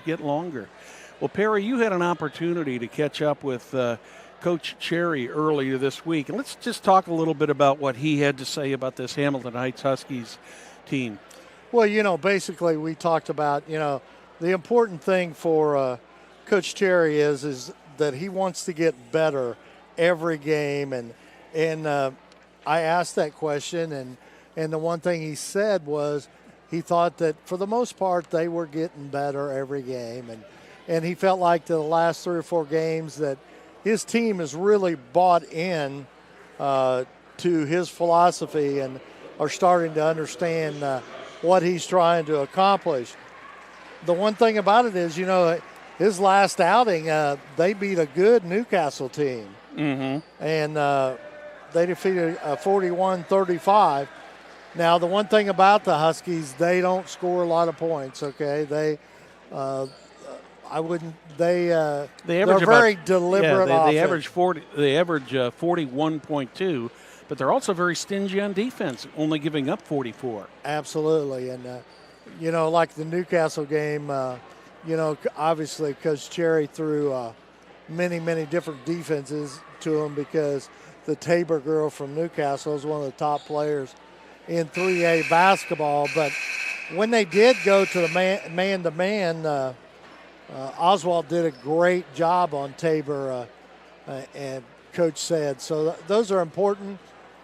get longer. Well, Perry, you had an opportunity to catch up with Coach Cherry earlier this week, and let's just talk a little bit about what he had to say about this Hamilton Heights Huskies team. Well, basically we talked about, the important thing for Coach Cherry is that he wants to get better every game, and I asked that question, and the one thing he said was he thought that for the most part they were getting better every game, and he felt like the last 3 or 4 games that his team has really bought in to his philosophy and are starting to understand what he's trying to accomplish. The one thing about it is, his last outing, they beat a good Newcastle team. Mm-hmm. And they defeated 41-35. Now, the one thing about the Huskies, they don't score a lot of points, okay? They're very deliberate. Yeah, they average 40. They average 41.2, but they're also very stingy on defense, only giving up 44. Absolutely, and like the Newcastle game, obviously Coach Cherry threw many different defenses to them because the Tabor girl from Newcastle is one of the top players in 3A basketball. But when they did go to the man-to-man, Oswald did a great job on Tabor, and Coach said. So those are important.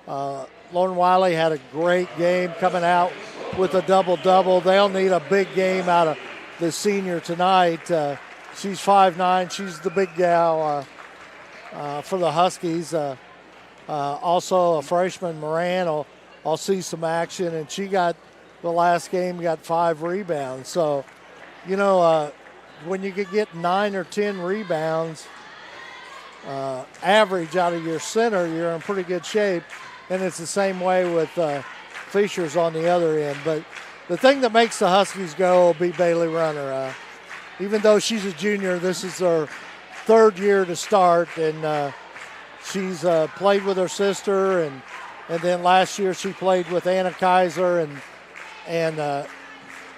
Lauren Wiley had a great game coming out with a double-double. They'll need a big game out of the senior tonight. She's 5'9". She's the big gal for the Huskies. Also, a freshman, Moran, I'll see some action, and she got the last game, got 5 rebounds. So, when you could get 9 or 10 rebounds average out of your center, you're in pretty good shape. And it's the same way with Fishers on the other end. But the thing that makes the Huskies go will be Bailey Runner. Even though she's a junior, this is her 3rd year to start, and she's played with her sister, and then last year she played with Anna Kaiser and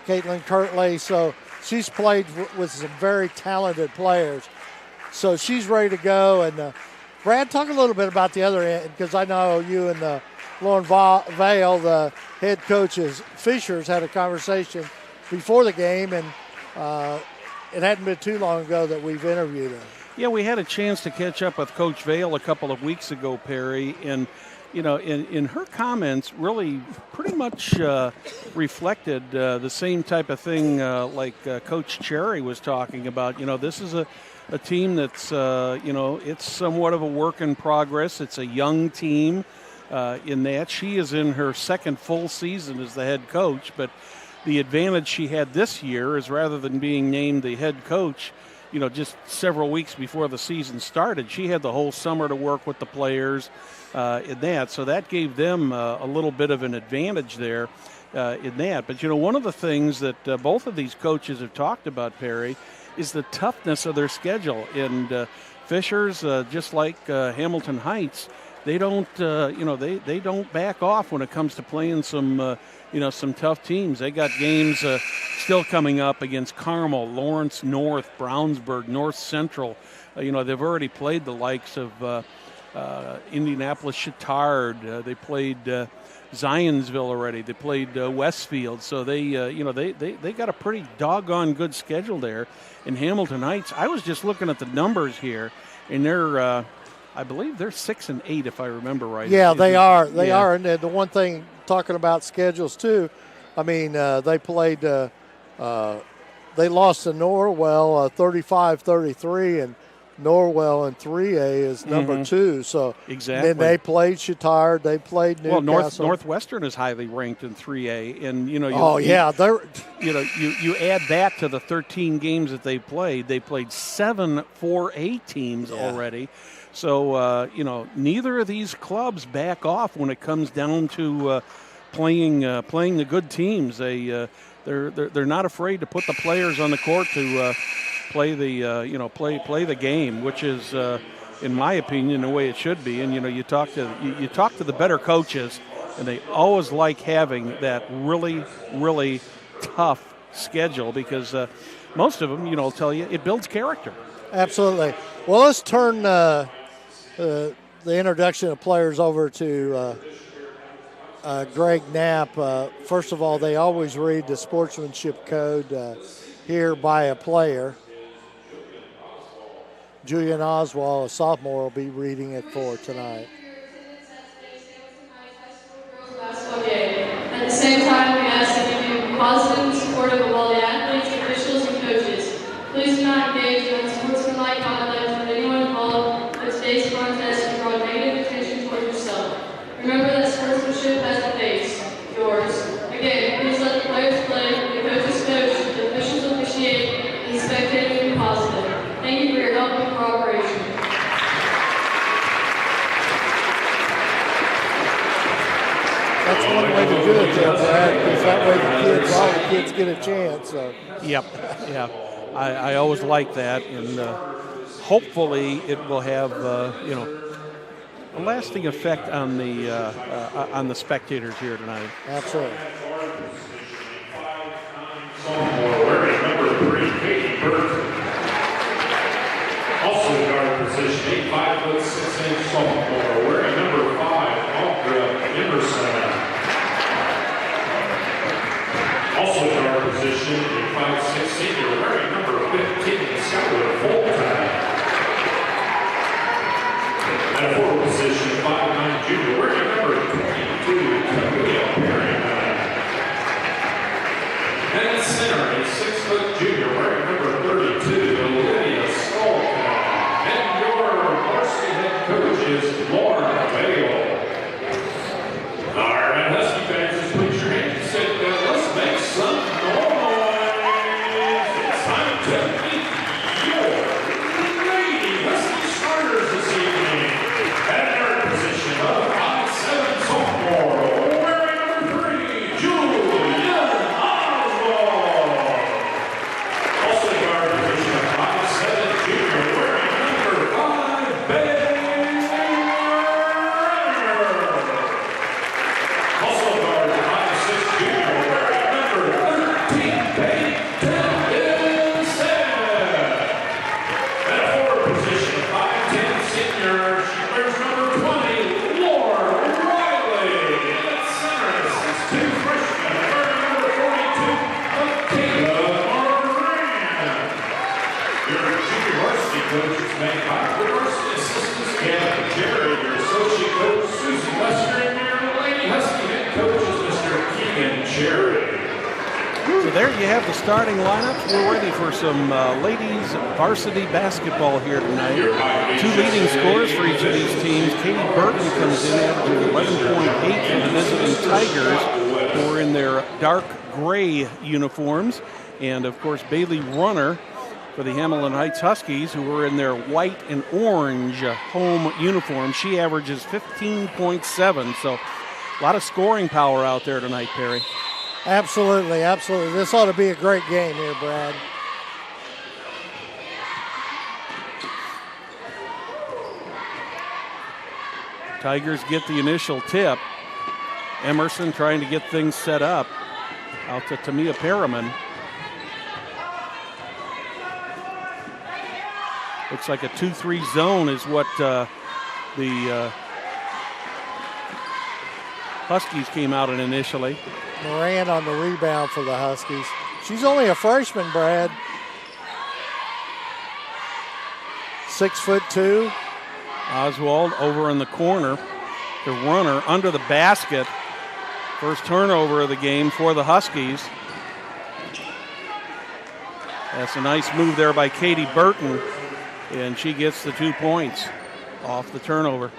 Caitlin Kirtley. So she's played with some very talented players. So she's ready to go. And Brad, talk a little bit about the other end, because I know you and Lauren Vale, the head coaches, Fishers, had a conversation before the game, and it hadn't been too long ago that we've interviewed her. Yeah, we had a chance to catch up with Coach Vale a couple of weeks ago, Perry, and in her comments really pretty much reflected the same type of thing like Coach Cherry was talking about. This is a team that's, it's somewhat of a work in progress. It's a young team in that. She is in her 2nd full season as the head coach, but the advantage she had this year is rather than being named the head coach, just several weeks before the season started, she had the whole summer to work with the players in that. So that gave them a little bit of an advantage there in that. But, one of the things that both of these coaches have talked about, Perry, is the toughness of their schedule. And Fishers, just like Hamilton Heights, they don't, they don't back off when it comes to playing some tough teams. They got games still coming up against Carmel, Lawrence North, Brownsburg, North Central. They've already played the likes of Indianapolis Chittard. They played Zionsville already. They played Westfield. So they got a pretty doggone good schedule there in Hamilton Heights. I was just looking at the numbers here, and they're I believe they're 6-8 if I remember right. Yeah, they are. They are. And the one thing, talking about schedules too, they played. They lost to Norwell 35-33, and Norwell in 3A is number 2. So exactly. Then they played Chittard. They played Newcastle. Well, Northwestern is highly ranked in 3A, and you add that to the 13 games that they played. They played 7 4A teams already. So neither of these clubs back off when it comes down to playing the good teams. They're not afraid to put the players on the court to play the game, which is in my opinion the way it should be. And you talk to the better coaches, and they always like having that really tough schedule because most of them, will tell you it builds character. Absolutely. Well, let's turn the introduction of players over to Greg Knapp. First of all, they always read the sportsmanship code here by a player. Julian Oswald, a sophomore, will be reading it for tonight. At the same time, we ask that you be positive and supportive of all the athletes, officials, and coaches. Please do not engage in unsportsmanlike conduct with anyone involved with today's contest and draw negative attention toward yourself. Remember that sportsmanship has a face, yours. Again, please let the players play, the coaches coach, the officials officiate, and the spectators be positive. Thank you for your help and cooperation. That's one way to do it there, Brad, because that way all the kids get a chance. So. Yep, yeah. I always like that, and hopefully it will have, a lasting effect on the spectators here tonight. Absolutely. Wearing number 3, Katie Burton. Also guard position, 5'6" sophomore. Wearing number 5, Audra Emerson. Also guard position, 5'6" senior. Wearing number 15, Skylar Fulton. At a forward position, 5'9" junior. Wearing number 22, Kalia Perry. And at center, a 6' junior, wearing number 32, Olivia Skolka. And your varsity head coach is Lauren Bale. All right, Husky fans, just put your hands and let's make some noise. It's time to meet your Lady Husky starters this evening. At their position of 5'7" sophomore, wearing number 3, Julian Oswald. Also guard position of 5'7" junior, wearing number 5, Bailey Runner. Also guard 5'6" junior, wearing number 13, Peyton Vincent. At a forward position, 5'10" senior, she wears number 20, Laura Riley. And at center, 6'2" freshman, wearing number 42, Michaela Moran. Your junior varsity coach is made by the varsity assistants, Gavin Jerry, your associate coach, Susie Lester, and your Lady Husky head coach is Mr. Keegan Cherry. So there you have the starting lineups. We're ready for some ladies varsity basketball here tonight. 2 leading scorers for each of these teams. Katie Burton comes in averaging 11.8 for the visiting Tigers, who are in their dark gray uniforms. And, of course, Bailey Runner for the Hamilton Heights Huskies, who are in their white and orange home uniform. She averages 15.7. So a lot of scoring power out there tonight, Perry. Absolutely, absolutely. This ought to be a great game here, Brad. Tigers get the initial tip. Emerson trying to get things set up. Out to Tamia Perriman. Looks like a 2-3 zone is what the Huskies came out in initially. Moran on the rebound for the Huskies. She's only a freshman, Brad. 6'2". Oswald over in the corner. The Runner under the basket. First turnover of the game for the Huskies. That's a nice move there by Katie Burton. And she gets the 2 points off the turnover.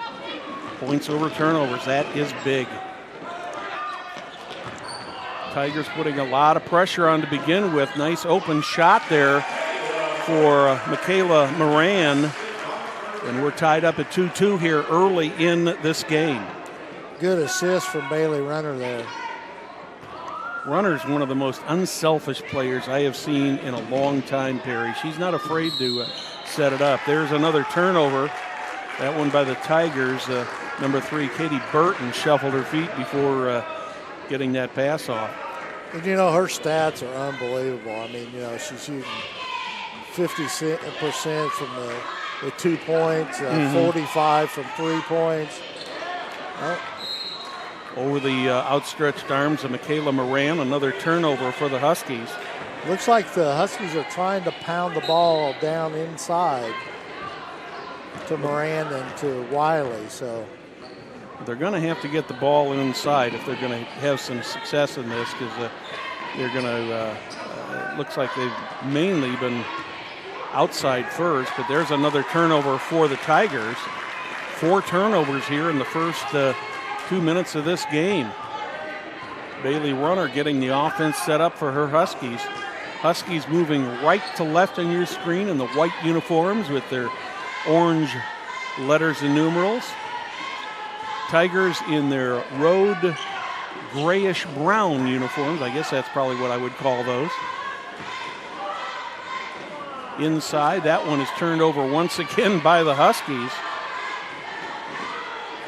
Points over turnovers, that is big. Tigers putting a lot of pressure on to begin with. Nice open shot there for Michaela Moran. And we're tied up at 2-2 here early in this game. Good assist from Bailey Runner there. Runner's one of the most unselfish players I have seen in a long time, Perry. She's not afraid to set it up. There's another turnover. That one by the Tigers. Number 3, Katie Burton, shuffled her feet before getting that pass off. And, you know, her stats are unbelievable. I mean, you know, she's shooting 50% from the 2 points, 45 from 3 points. Over the outstretched arms of Michaela Moran, another turnover for the Huskies. Looks like the Huskies are trying to pound the ball down inside to Moran and to Wiley. So they're going to have to get the ball inside if they're going to have some success in this, because they're going to, looks like they've mainly been outside first, but there's another turnover for the Tigers. 4 turnovers here in the first 2 minutes of this game. Bailey Runner getting the offense set up for her Huskies. Huskies moving right to left on your screen in the white uniforms with their orange letters and numerals. Tigers in their road grayish brown uniforms. I guess that's probably what I would call those. Inside, that one is turned over once again by the Huskies.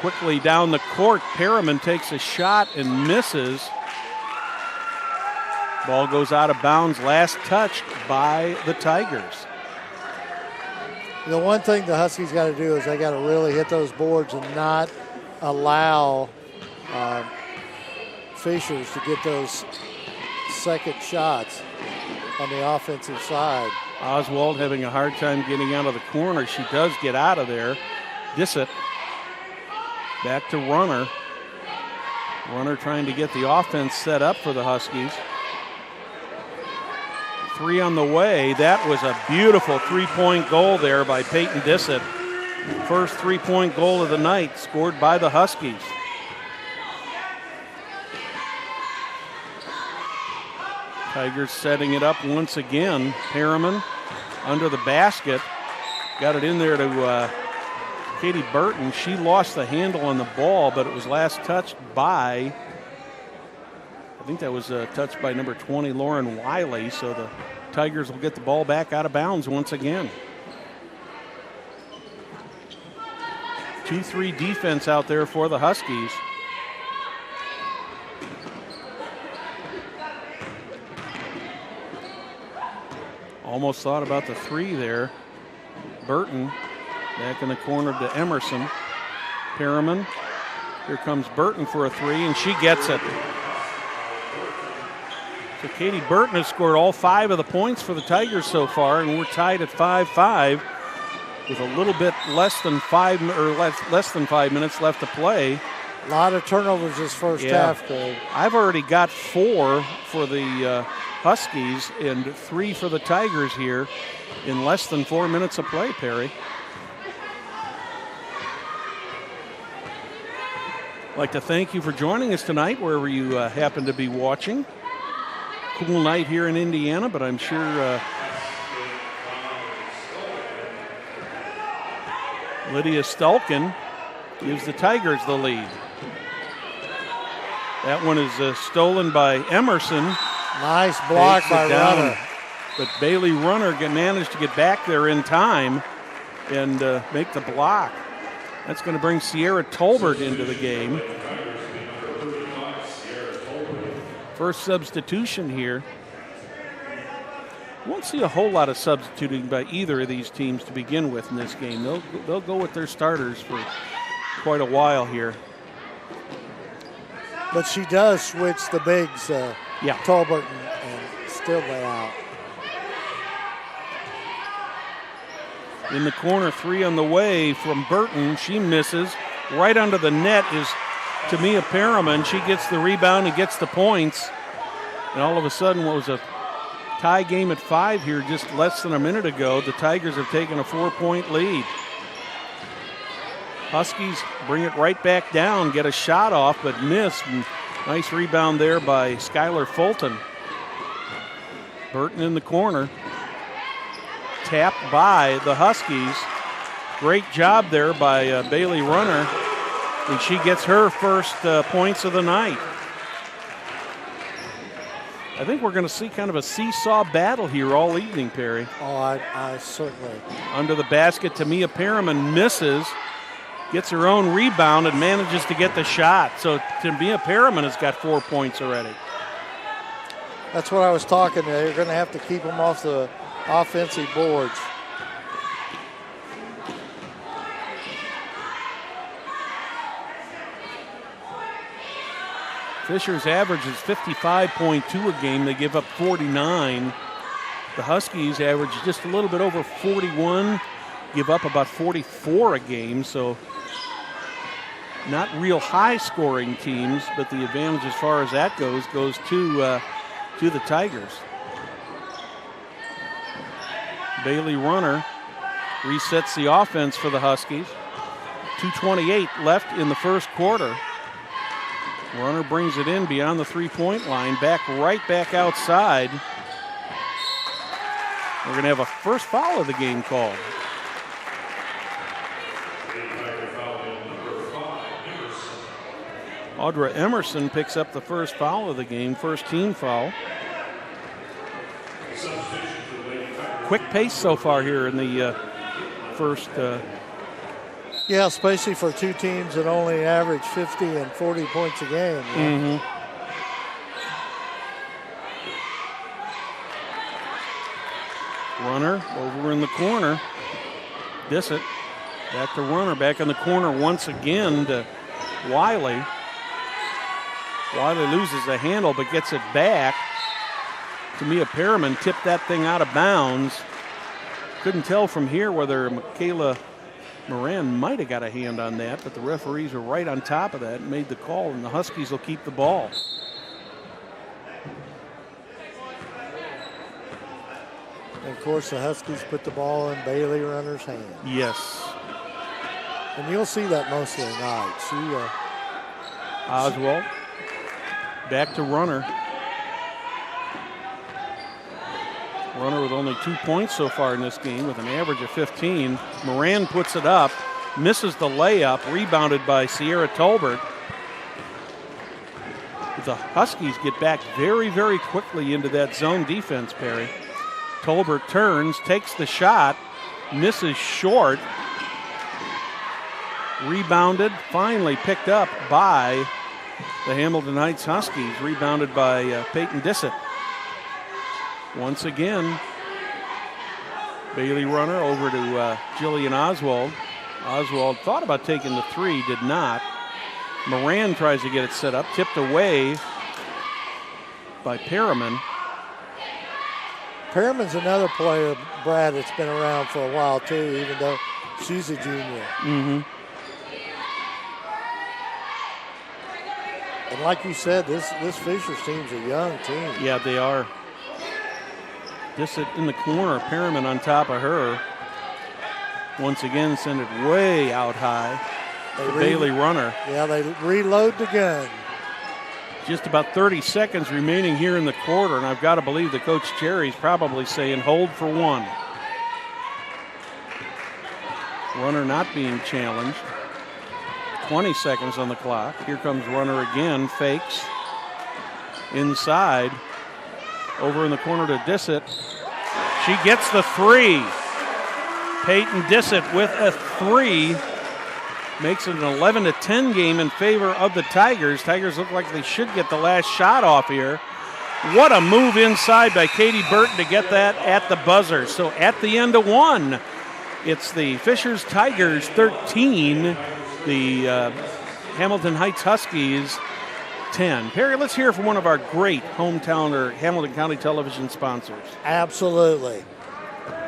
Quickly down the court, Perriman takes a shot and misses. Ball goes out of bounds, last touched by the Tigers. The one thing the Huskies got to do is they got to really hit those boards and not allow Fishers to get those second shots on the offensive side. Oswald having a hard time getting out of the corner. She does get out of there. Dissett back to Runner. Runner trying to get the offense set up for the Huskies. 3 on the way. That was a beautiful 3-point goal there by Peyton Dissett. First 3-point goal of the night scored by the Huskies. Tigers setting it up once again. Perriman under the basket. Got it in there to Katie Burton. She lost the handle on the ball, but it was last touched by, I think that was touched by number 20, Lauren Wiley. So the Tigers will get the ball back out of bounds once again. 2-3 defense out there for the Huskies. Almost thought about the 3 there. Burton back in the corner to Emerson. Perriman. Here comes Burton for a 3, and she gets it. So Katie Burton has scored all 5 of the points for the Tigers so far, and we're tied at 5-5 with a little bit less than 5 minutes left to play. A lot of turnovers this first half, Craig. I've already got 4 for the Huskies and 3 for the Tigers here in less than 4 minutes of play, Perry. I'd like to thank you for joining us tonight, wherever you happen to be watching. Cool night here in Indiana, but I'm sure Lydia Stulkin gives the Tigers the lead. That one is stolen by Emerson. Nice block by Runner. But Bailey Runner managed to get back there in time and make the block. That's going to bring Sierra Tolbert into the game. First substitution here. Won't see a whole lot of substituting by either of these teams to begin with in this game. They'll go with their starters for quite a while here. But she does switch the bigs, Tolbert and Stilway out. In the corner, 3 on the way from Burton. She misses. Right under the net is Tamia Perriman. She gets the rebound and gets the points. And all of a sudden, what was a tie game at 5 here just less than a minute ago, the Tigers have taken a 4-point lead. Huskies bring it right back down, get a shot off, but miss. Nice rebound there by Skylar Fulton. Burton in the corner. Tapped by the Huskies. Great job there by Bailey Runner. And she gets her first points of the night. I think we're going to see kind of a seesaw battle here all evening, Perry. Oh, I certainly. Under the basket, Tamia Perriman misses, gets her own rebound, and manages to get the shot. So Tamia Perriman has got 4 points already. That's what I was talking to. They're going to have to keep them off the offensive boards. Fisher's average is 55.2 a game. They give up 49. The Huskies average just a little bit over 41, give up about 44 a game. So not real high-scoring teams, but the advantage as far as that goes to the Tigers. Bailey Runner resets the offense for the Huskies. 2:28 left in the first quarter. Runner brings it in beyond the three-point line, right back outside. We're going to have a first foul of the game called. Audra Emerson picks up the first foul of the game, first team foul. Quick pace so far here in the first. Yeah, especially for two teams that only average 50 and 40 points a game. Mm-hmm. Runner over in the corner. Dissett back to Runner, back in the corner once again to Wiley. Wiley loses the handle but gets it back. Tamia Perriman tipped that thing out of bounds. Couldn't tell from here whether Michaela Moran might have got a hand on that, but the referees are right on top of that and made the call, and the Huskies will keep the ball. And of course, the Huskies put the ball in Bailey Runner's hand. Yes. And you'll see that most of the night. Oswald back to Runner. Runner with only 2 points so far in this game with an average of 15. Moran puts it up, misses the layup, rebounded by Sierra Tolbert. The Huskies get back very, very quickly into that zone defense, Perry. Tolbert turns, takes the shot, misses short. Rebounded, finally picked up by the Hamilton Heights Huskies, rebounded by Peyton Dissett. Once again, Bailey Runner over to Jillian Oswald. Oswald thought about taking the three, did not. Moran tries to get it set up, tipped away by Perriman. Perriman's another player, Brad, that's been around for a while too, even though she's a junior. Mm-hmm. And like you said, this Fishers team's a young team. Yeah, they are. Dissett in the corner, Perriman on top of her. Once again, send it way out high. Bailey Runner. Yeah, they reload the gun. Just about 30 seconds remaining here in the quarter, and I've got to believe that Coach Cherry's probably saying hold for one. Runner not being challenged. 20 seconds on the clock. Here comes Runner again, fakes. Inside. Over in the corner to Dissett. She gets the three. Peyton Dissett with a three. Makes it an 11-10 game in favor of the Tigers. Tigers look like they should get the last shot off here. What a move inside by Katie Burton to get that at the buzzer. So at the end of one, it's the Fishers Tigers 13, the Hamilton Heights Huskies 10. Perry, let's hear from one of our great hometown or Hamilton County television sponsors. Absolutely.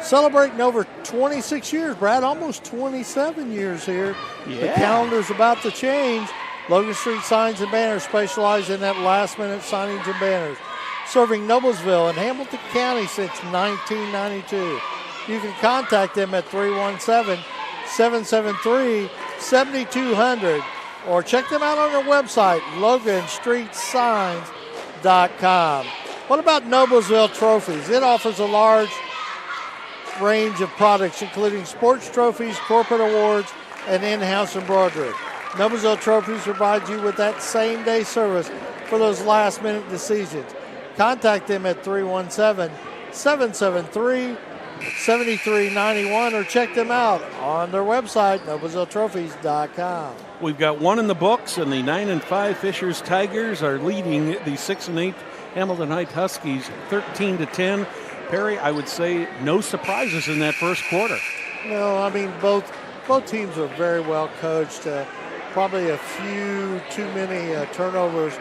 Celebrating over 26 years, Brad, almost 27 years here. Yeah. The calendar's about to change. Logan Street Signs and Banners specialize in that last-minute signings and banners, serving Noblesville and Hamilton County since 1992. You can contact them at 317-773-7200 or check them out on their website, loganstreetsigns.com. What about Noblesville Trophies? It offers a large range of products, including sports trophies, corporate awards, and in-house embroidery. Noblesville Trophies provides you with that same-day service for those last-minute decisions. Contact them at 317-773-7200. 7391, or check them out on their website, noblesvilletrophies.com. We've got one in the books, and the 9-5 Fishers Tigers are leading the 6-8 Hamilton Heights Huskies 13-10. Perry, I would say no surprises in that first quarter. No, I mean, both teams are very well coached. Probably a few too many turnovers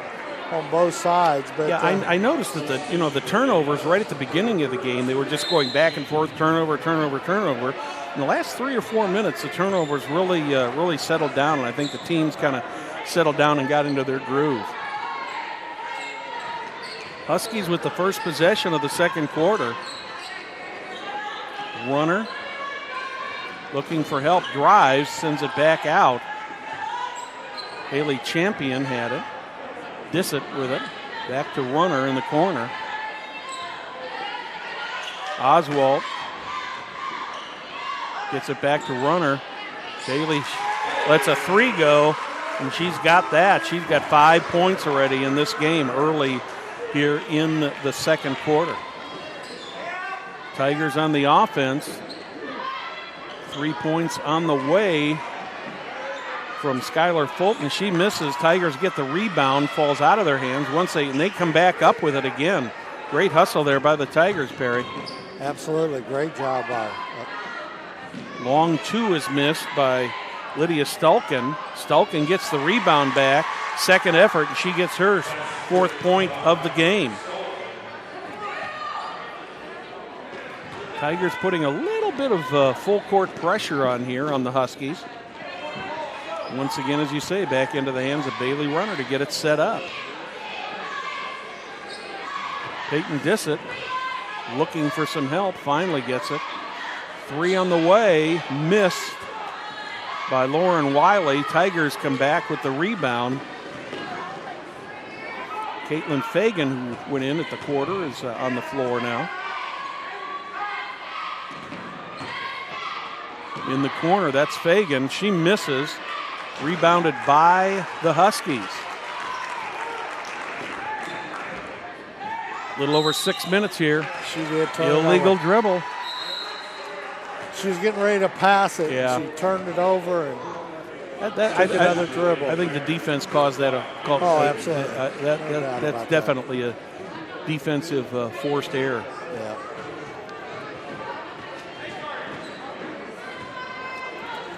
on both sides. But yeah, I noticed that the turnovers right at the beginning of the game, they were just going back and forth, turnover. In the last 3 or 4 minutes, the turnovers really settled down, and I think the teams kind of settled down and got into their groove. Huskies with the first possession of the second quarter. Runner looking for help, drives, sends it back out. Haley Champion had it. Dissett with it. Back to Runner in the corner. Oswald gets it back to Runner. Bailey lets a 3 go, and she's got that. She's got 5 points already in this game early here in the second quarter. Tigers on the offense. 3 points on the way from Skylar Fulton. She misses. Tigers get the rebound, falls out of their hands. And they come back up with it again. Great hustle there by the Tigers, Perry. Absolutely, great job by. Long 2 is missed by Lydia Stulkin. Stulkin gets the rebound back. Second effort, and she gets her 4th point of the game. Tigers putting a little bit of full court pressure on here on the Huskies. Once again, as you say, back into the hands of Bailey Runner to get it set up. Peyton Dissett looking for some help, finally gets it. 3 on the way, missed by Lauren Wiley. Tigers come back with the rebound. Caitlin Fagan, who went in at the quarter, is on the floor now. In the corner, that's Fagan. She misses. Rebounded by the Huskies. A little over 6 minutes here. She did turn Illegal over. dribble. She was getting ready to pass it. Yeah. She turned it over and took another dribble. I think the defense caused that. Absolutely. That's definitely a defensive forced error. Yeah.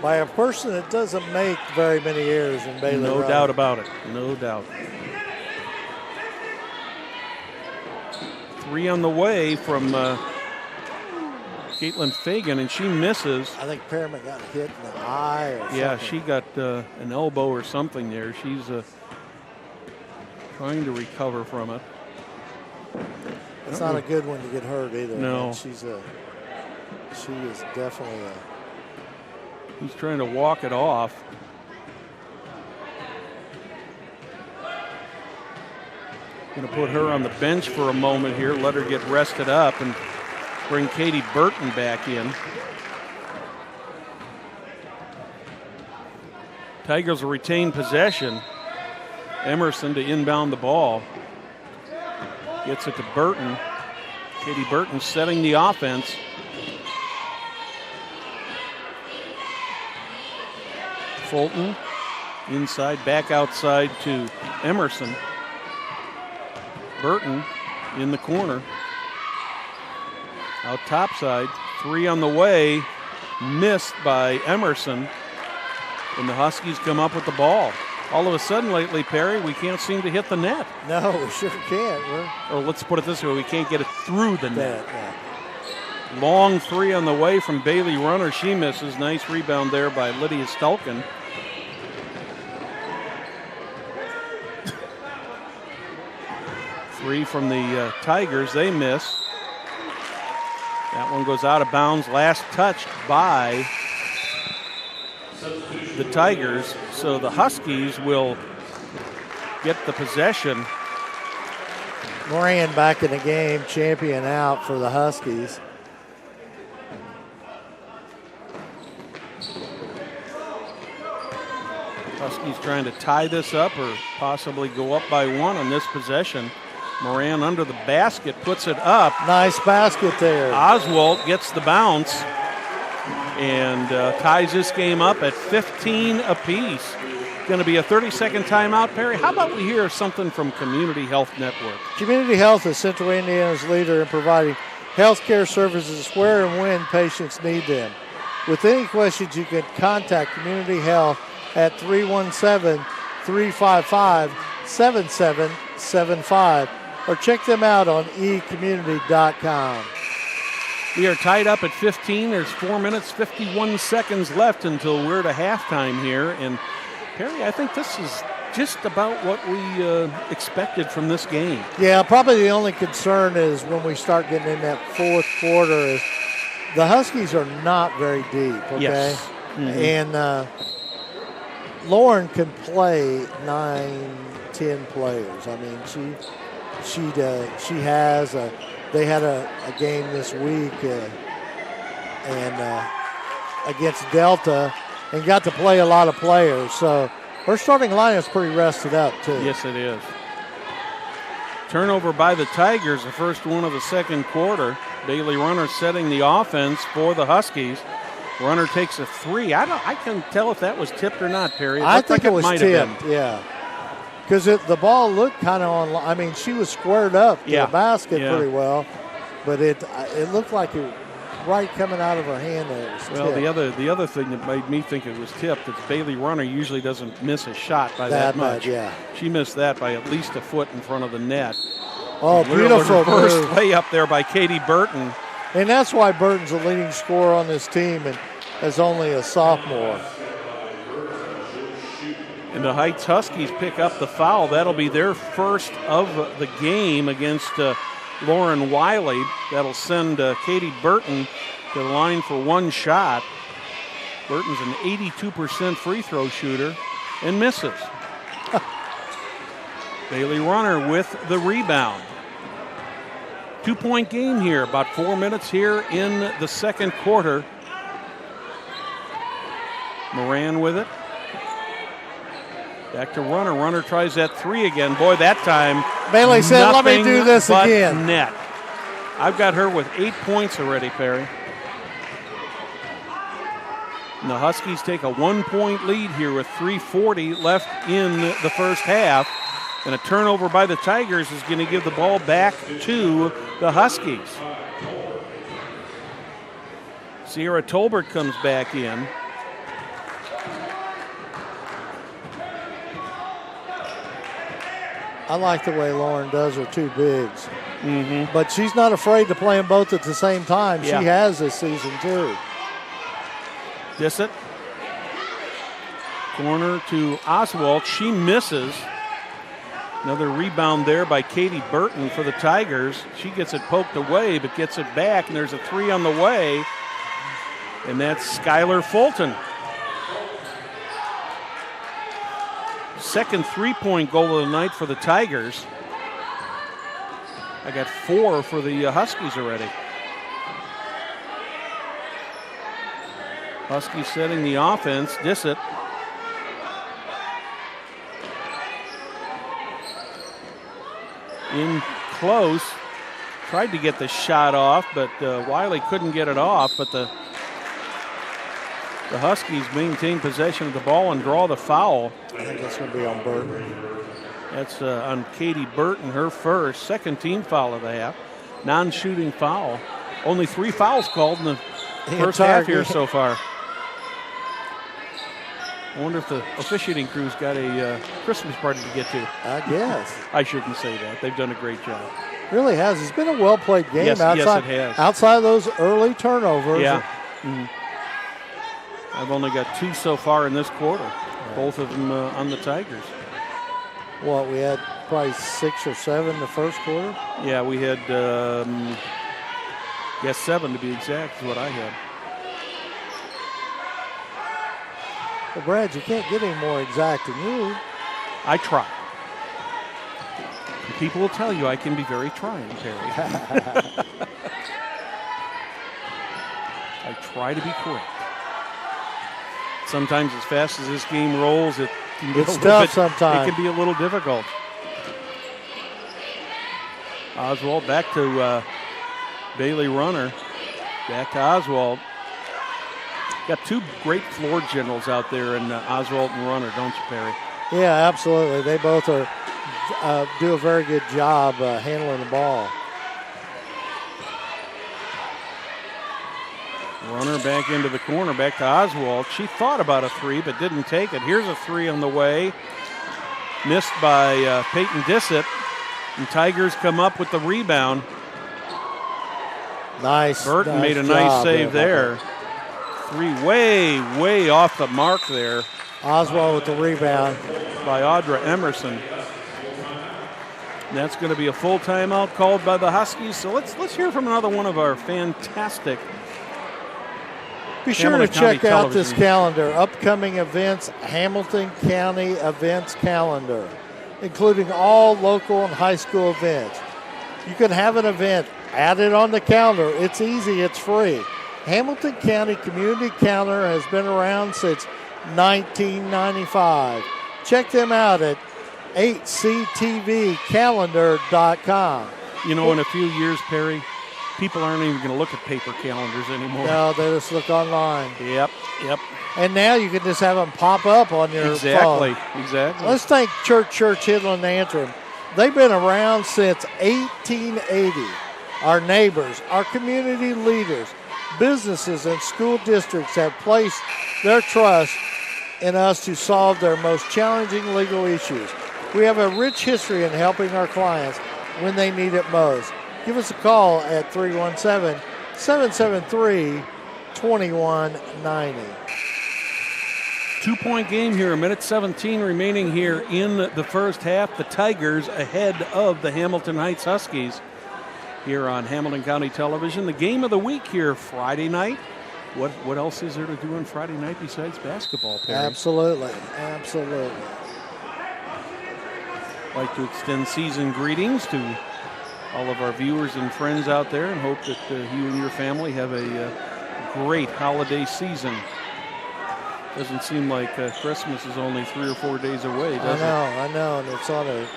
By a person that doesn't make very many errors in Bailey No Runner. doubt about it. No doubt. 3 on the way from Caitlin Fagan, and she misses. I think Perriman got hit in the eye or something. Yeah, she got an elbow or something there. She's trying to recover from it. It's not a good one to get hurt either. No. Man. She is definitely He's trying to walk it off. Going to put her on the bench for a moment here, let her get rested up, and bring Katie Burton back in. Tigers will retain possession. Emerson to inbound the ball. Gets it to Burton. Katie Burton setting the offense. Fulton inside, back outside to Emerson. Burton in the corner. Out top side, 3 on the way, missed by Emerson. And the Huskies come up with the ball. All of a sudden lately, Perry, we can't seem to hit the net. No, we sure can't. Or let's put it this way, we can't get it through the net. Yeah. Long 3 on the way from Bailey Runner. She misses. Nice rebound there by Lydia Stulkin. Three from the Tigers. They miss. That one goes out of bounds. Last touched by the Tigers. So the Huskies will get the possession. Moran back in the game, Champion out for the Huskies. Huskies trying to tie this up or possibly go up by 1 on this possession. Moran under the basket, puts it up. Nice basket there. Oswald gets the bounce and ties this game up at 15 apiece. Going to be a 30-second timeout, Perry. How about we hear something from Community Health Network? Community Health is Central Indiana's leader in providing health care services where and when patients need them. With any questions, you can contact Community Health at 317-355-7775 or check them out on ecommunity.com. We are tied up at 15. There's 4 minutes, 51 seconds left until we're to halftime here. And, Perry, I think this is just about what we expected from this game. Yeah, probably the only concern is when we start getting in that fourth quarter is the Huskies are not very deep, okay? Yes. And Lauren can play 9, 10 players. I mean, she has they had a game this week and against Delta and got to play a lot of players. So her starting line is pretty rested up too. Yes, it is. Turnover by the Tigers, the first one of the second quarter. Bailey Runner setting the offense for the Huskies. Runner takes a three. I can't tell if that was tipped or not, Perry. I think it was might have tipped, been. yeah. Because the ball looked kind of on. I mean, she was squared up to the basket pretty well, but it looked like it right coming out of her hand. There it was well, tipped. the other thing that made me think it was tipped is Bailey Runner usually doesn't miss a shot by that much. Yeah. She missed that by at least a foot in front of the net. Oh, beautiful first move. layup there by Katie Burton. And that's why Burton's the leading scorer on this team and is only a sophomore. And the Heights Huskies pick up the foul. That'll be their first of the game against Lauren Wiley. That'll send Katie Burton to the line for one shot. Burton's an 82% free throw shooter and misses. Bailey Runner with the rebound. 2-point game here, about 4 minutes here in the second quarter. Moran with it. Back to Runner. Runner tries that three again. Boy, that time Bailey said, let me do this but again. Net. I've got her with 8 points already, Perry. And the Huskies take a 1-point lead here with 3:40 left in the first half. And a turnover by the Tigers is going to give the ball back to the Huskies. Sierra Tolbert comes back in. I like the way Lauren does her two bigs. But she's not afraid to play them both at the same time. Yeah. She has this season, too. Dissett. Corner to Oswald. She misses. Another rebound there by Katie Burton for the Tigers. She gets it poked away, but gets it back, and there's a three on the way. And that's Skylar Fulton. Second three-point goal of the night for the Tigers. I got 4 for the Huskies already. Huskies setting the offense. Dissett. In close. Tried to get the shot off, but Wiley couldn't get it off. But the Huskies maintain possession of the ball and draw the foul. I think that's going to be on Burton. That's on Katie Burton, her first. Second team foul of the half. Non-shooting foul. Only 3 fouls called in the first half here so far. I wonder if the officiating crew's got a Christmas party to get to. I guess. I shouldn't say that. They've done a great job. Really has. It's been a well-played game. Yes, outside, it has. Outside of those early turnovers. Yeah. I've only got 2 so far in this quarter. Both of them on the Tigers. What, we had probably 6 or 7 the first quarter? Yeah, we had, 7 to be exact is what I had. Well, Brad, you can't get any more exact than you. I try. And people will tell you I can be very trying, Terry. I try to be correct. Sometimes as fast as this game rolls, it's tough sometimes. It can be a little difficult. Oswald back to Bailey Runner. Back to Oswald. Got two great floor generals out there in Oswald and Runner, don't you, Perry? Yeah, absolutely. They both are do a very good job handling the ball. Runner back into the corner, back to Oswald. She thought about a three, but didn't take it. Here's a three on the way. Missed by Peyton Dissett. And Tigers come up with the rebound. Nice. Burton made a nice save there. Three way off the mark there. Oswald with the rebound. By Audra Emerson. And that's going to be a full timeout called by the Huskies. So let's hear from another one of our fantastic Be sure to Hamilton County check out this television. calendar. Upcoming events, Hamilton County events calendar, including all local and high school events. You can have an event, add it on the calendar. It's easy, it's free. Hamilton County Community Calendar has been around since 1995. Check them out at hctvcalendar.com. You know, in a few years, Perry, people aren't even going to look at paper calendars anymore. No, they just look online. Yep. And now you can just have them pop up on your phone. Exactly. Let's thank Church Hiddle Antrim. They've been around since 1880. Our neighbors, our community leaders, businesses, and school districts have placed their trust in us to solve their most challenging legal issues. We have a rich history in helping our clients when they need it most. Give us a call at 317-773-2190. 2-point game here, a minute 17 remaining here in the first half. The Tigers ahead of the Hamilton Heights Huskies here on Hamilton County Television. The game of the week here Friday night. What else is there to do on Friday night besides basketball, Perry? Absolutely. I'd like to extend season greetings to all of our viewers and friends out there and hope that you and your family have a great holiday season. Doesn't seem like Christmas is only 3 or 4 days away, does it? I know, and it's on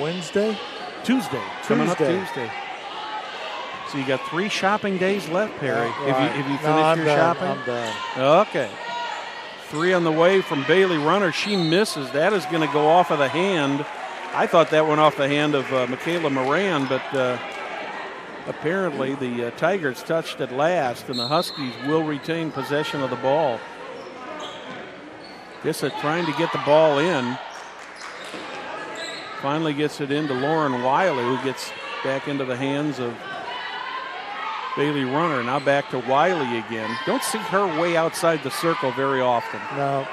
Wednesday? Tuesday. Coming up Tuesday. So you got 3 shopping days left, Perry. Right. Have you finished your shopping? I'm done. Okay. 3 on the way from Bailey Runner. She misses. That is going to go off of the hand. I thought that went off the hand of Michaela Moran, but apparently the Tigers touched it last, and the Huskies will retain possession of the ball. Dissett trying to get the ball in. Finally gets it into Lauren Wiley, who gets back into the hands of Bailey Runner. Now back to Wiley again. Don't see her way outside the circle very often. No.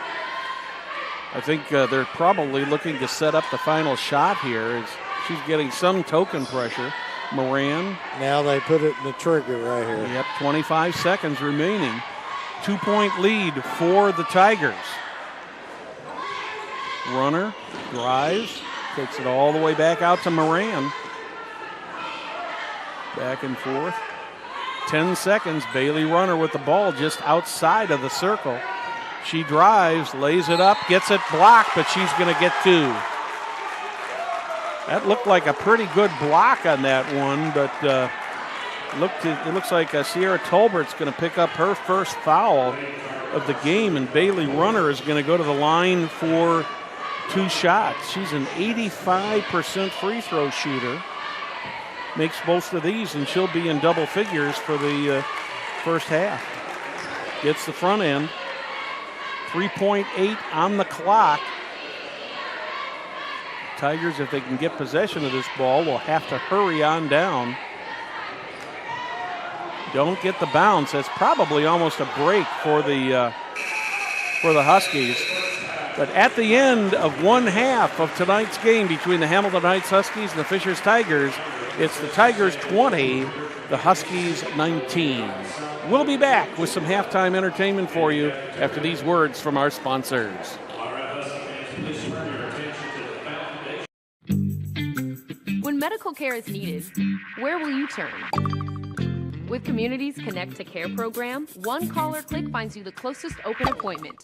I think they're probably looking to set up the final shot here as she's getting some token pressure. Moran. Now they put it in the trigger right here. Yep, 25 seconds remaining. 2-point lead for the Tigers. Runner drives, takes it all the way back out to Moran. Back and forth. 10 seconds. Bailey Runner with the ball just outside of the circle. She drives, lays it up, gets it blocked, but she's going to get 2. That looked like a pretty good block on that one, but it looks like Sierra Tolbert's going to pick up her first foul of the game, and Bailey Runner is going to go to the line for 2 shots. She's an 85% free throw shooter. Makes most of these, and she'll be in double figures for the first half. Gets the front end. 3.8 on the clock. Tigers, if they can get possession of this ball, will have to hurry on down. Don't get the bounce. That's probably almost a break for the Huskies. But at the end of one half of tonight's game between the Hamilton Heights Huskies and the Fishers Tigers, it's the Tigers 20, the Huskies 19. We'll be back with some halftime entertainment for you after these words from our sponsors. When medical care is needed, where will you turn? With Communities Connect to Care program, one call or click finds you the closest open appointment.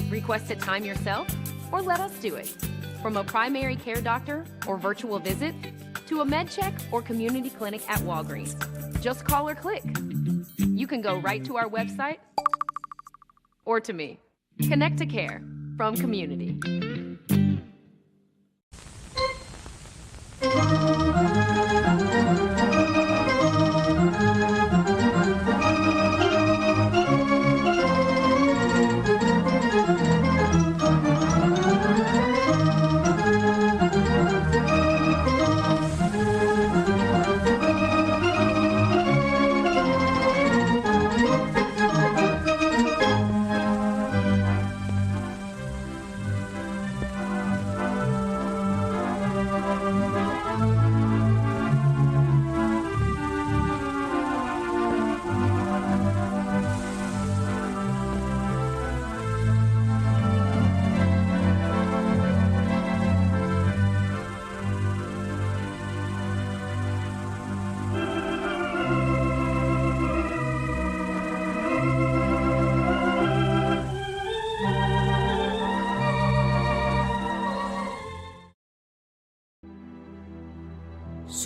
Request a time yourself or let us do it. From a primary care doctor or virtual visit to a med check or community clinic at Walgreens. Just call or click. You can go right to our website or to me. Connect to Care from Community.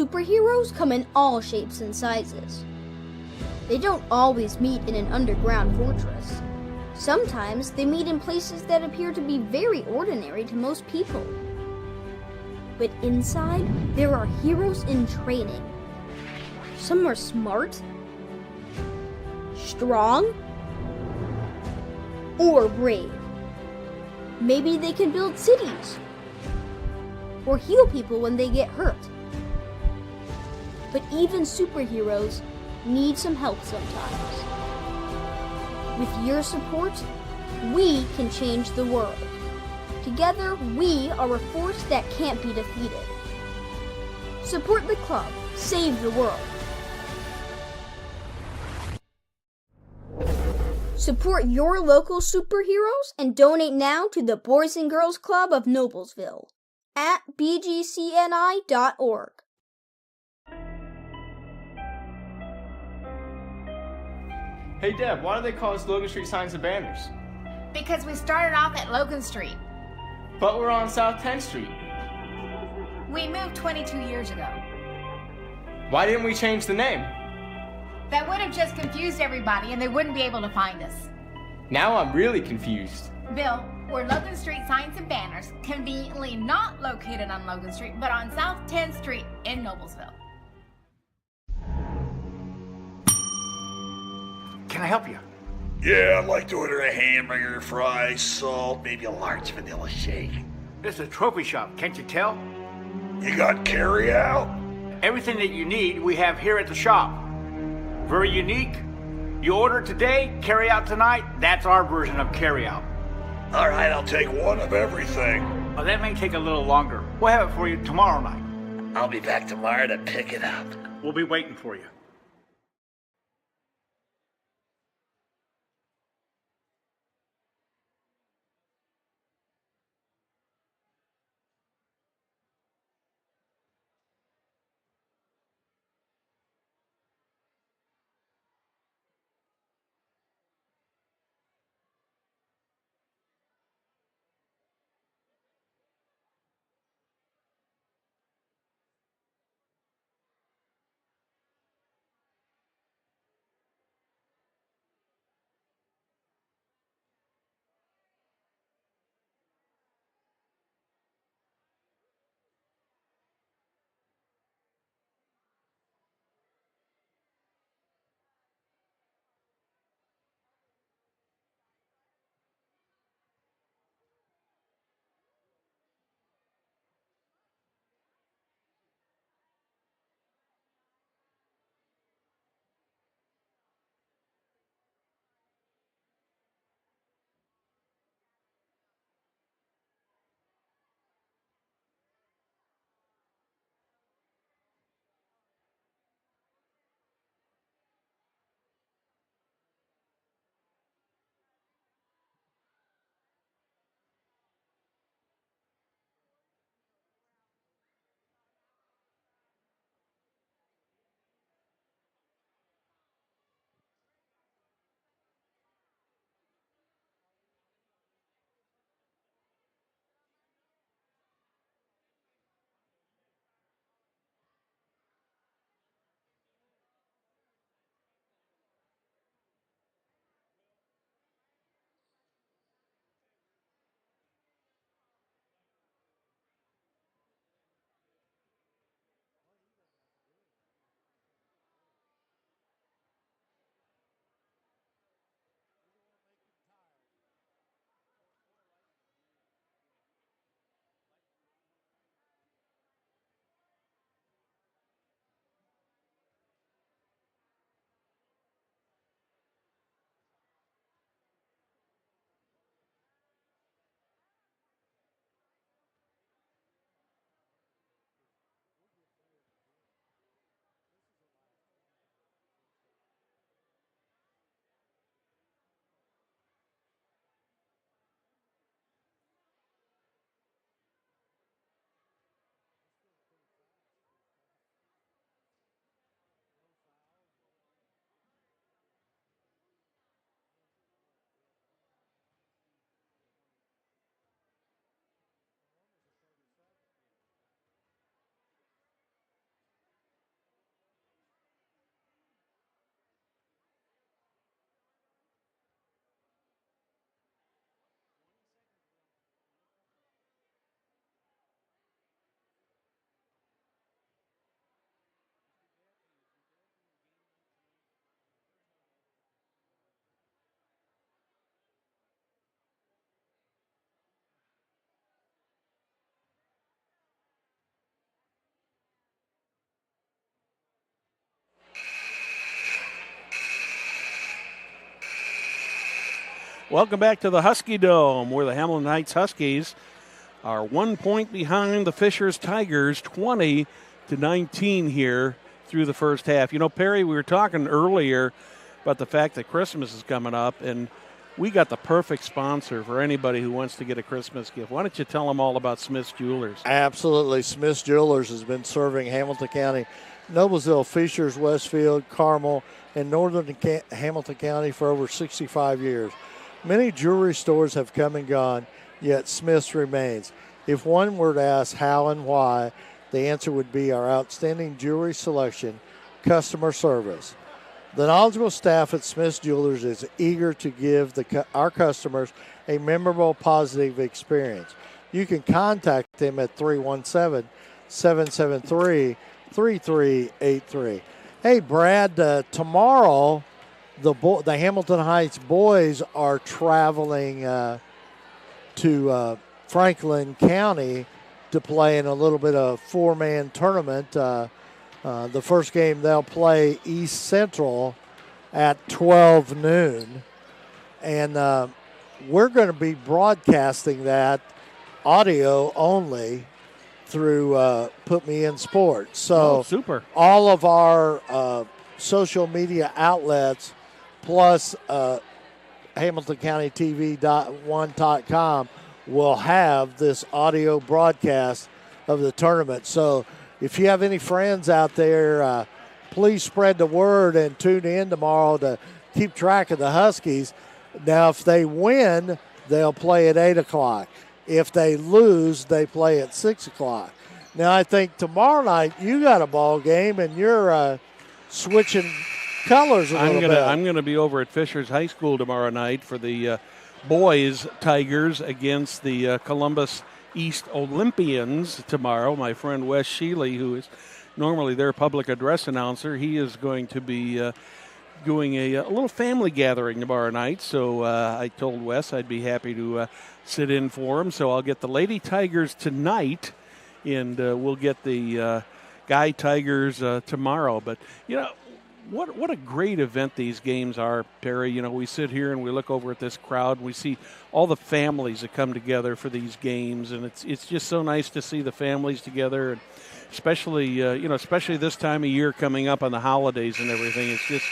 Superheroes come in all shapes and sizes. They don't always meet in an underground fortress. Sometimes they meet in places that appear to be very ordinary to most people. But inside, there are heroes in training. Some are smart, strong, or brave. Maybe they can build cities or heal people when they get hurt. But even superheroes need some help sometimes. With your support, we can change the world. Together, we are a force that can't be defeated. Support the club. Save the world. Support your local superheroes and donate now to the Boys and Girls Club of Noblesville at bgcni.org. Hey Deb, why do they call us Logan Street Signs and Banners? Because we started off at Logan Street. But we're on South 10th Street. We moved 22 years ago. Why didn't we change the name? That would have just confused everybody and they wouldn't be able to find us. Now I'm really confused. Bill, we're Logan Street Signs and Banners, conveniently not located on Logan Street, but on South 10th Street in Noblesville. Can I help you? Yeah, I'd like to order a hamburger, fries, salt, maybe a large vanilla shake. This is a trophy shop, can't you tell? You got carry out? Everything that you need, we have here at the shop. Very unique. You order today, carry out tonight. That's our version of carry out. All right, I'll take one of everything. Well, that may take a little longer. We'll have it for you tomorrow night. I'll be back tomorrow to pick it up. We'll be waiting for you. Welcome back to the Husky Dome, where the Hamilton Heights Huskies are 1 point behind the Fishers Tigers, 20-19 here through the first half. You know, Perry, we were talking earlier about the fact that Christmas is coming up, and we got the perfect sponsor for anybody who wants to get a Christmas gift. Why don't you tell them all about Smith's Jewelers? Absolutely. Smith's Jewelers has been serving Hamilton County, Noblesville, Fishers, Westfield, Carmel, and northern Hamilton County for over 65 years. Many jewelry stores have come and gone, yet Smith's remains. If one were to ask how and why, the answer would be our outstanding jewelry selection, customer service. The knowledgeable staff at Smith's Jewelers is eager to give our customers a memorable, positive experience. You can contact them at 317-773-3383. Hey, Brad, tomorrow the Hamilton Heights boys are traveling to Franklin County to play in a little bit of four-man tournament. The first game they'll play East Central at 12 noon. And we're going to be broadcasting that audio only through Put Me In Sports. So super. All of our social media outlets plus HamiltonCountyTV.1.com will have this audio broadcast of the tournament. So if you have any friends out there, please spread the word and tune in tomorrow to keep track of the Huskies. Now, if they win, they'll play at 8 o'clock. If they lose, they play at 6 o'clock. Now, I think tomorrow night you got a ball game and you're switching colors a little bit. I'm going to be over at Fishers High School tomorrow night for the boys Tigers against the Columbus East Olympians tomorrow. My friend Wes Sheely, who is normally their public address announcer, he is going to be doing a little family gathering tomorrow night. So I told Wes I'd be happy to sit in for him. So I'll get the Lady Tigers tonight, and we'll get the Guy Tigers tomorrow. But, you know, what a great event these games are, Perry. You know, we sit here and we look over at this crowd, and we see all the families that come together for these games, and it's just so nice to see the families together, and especially especially this time of year coming up on the holidays and everything. It's just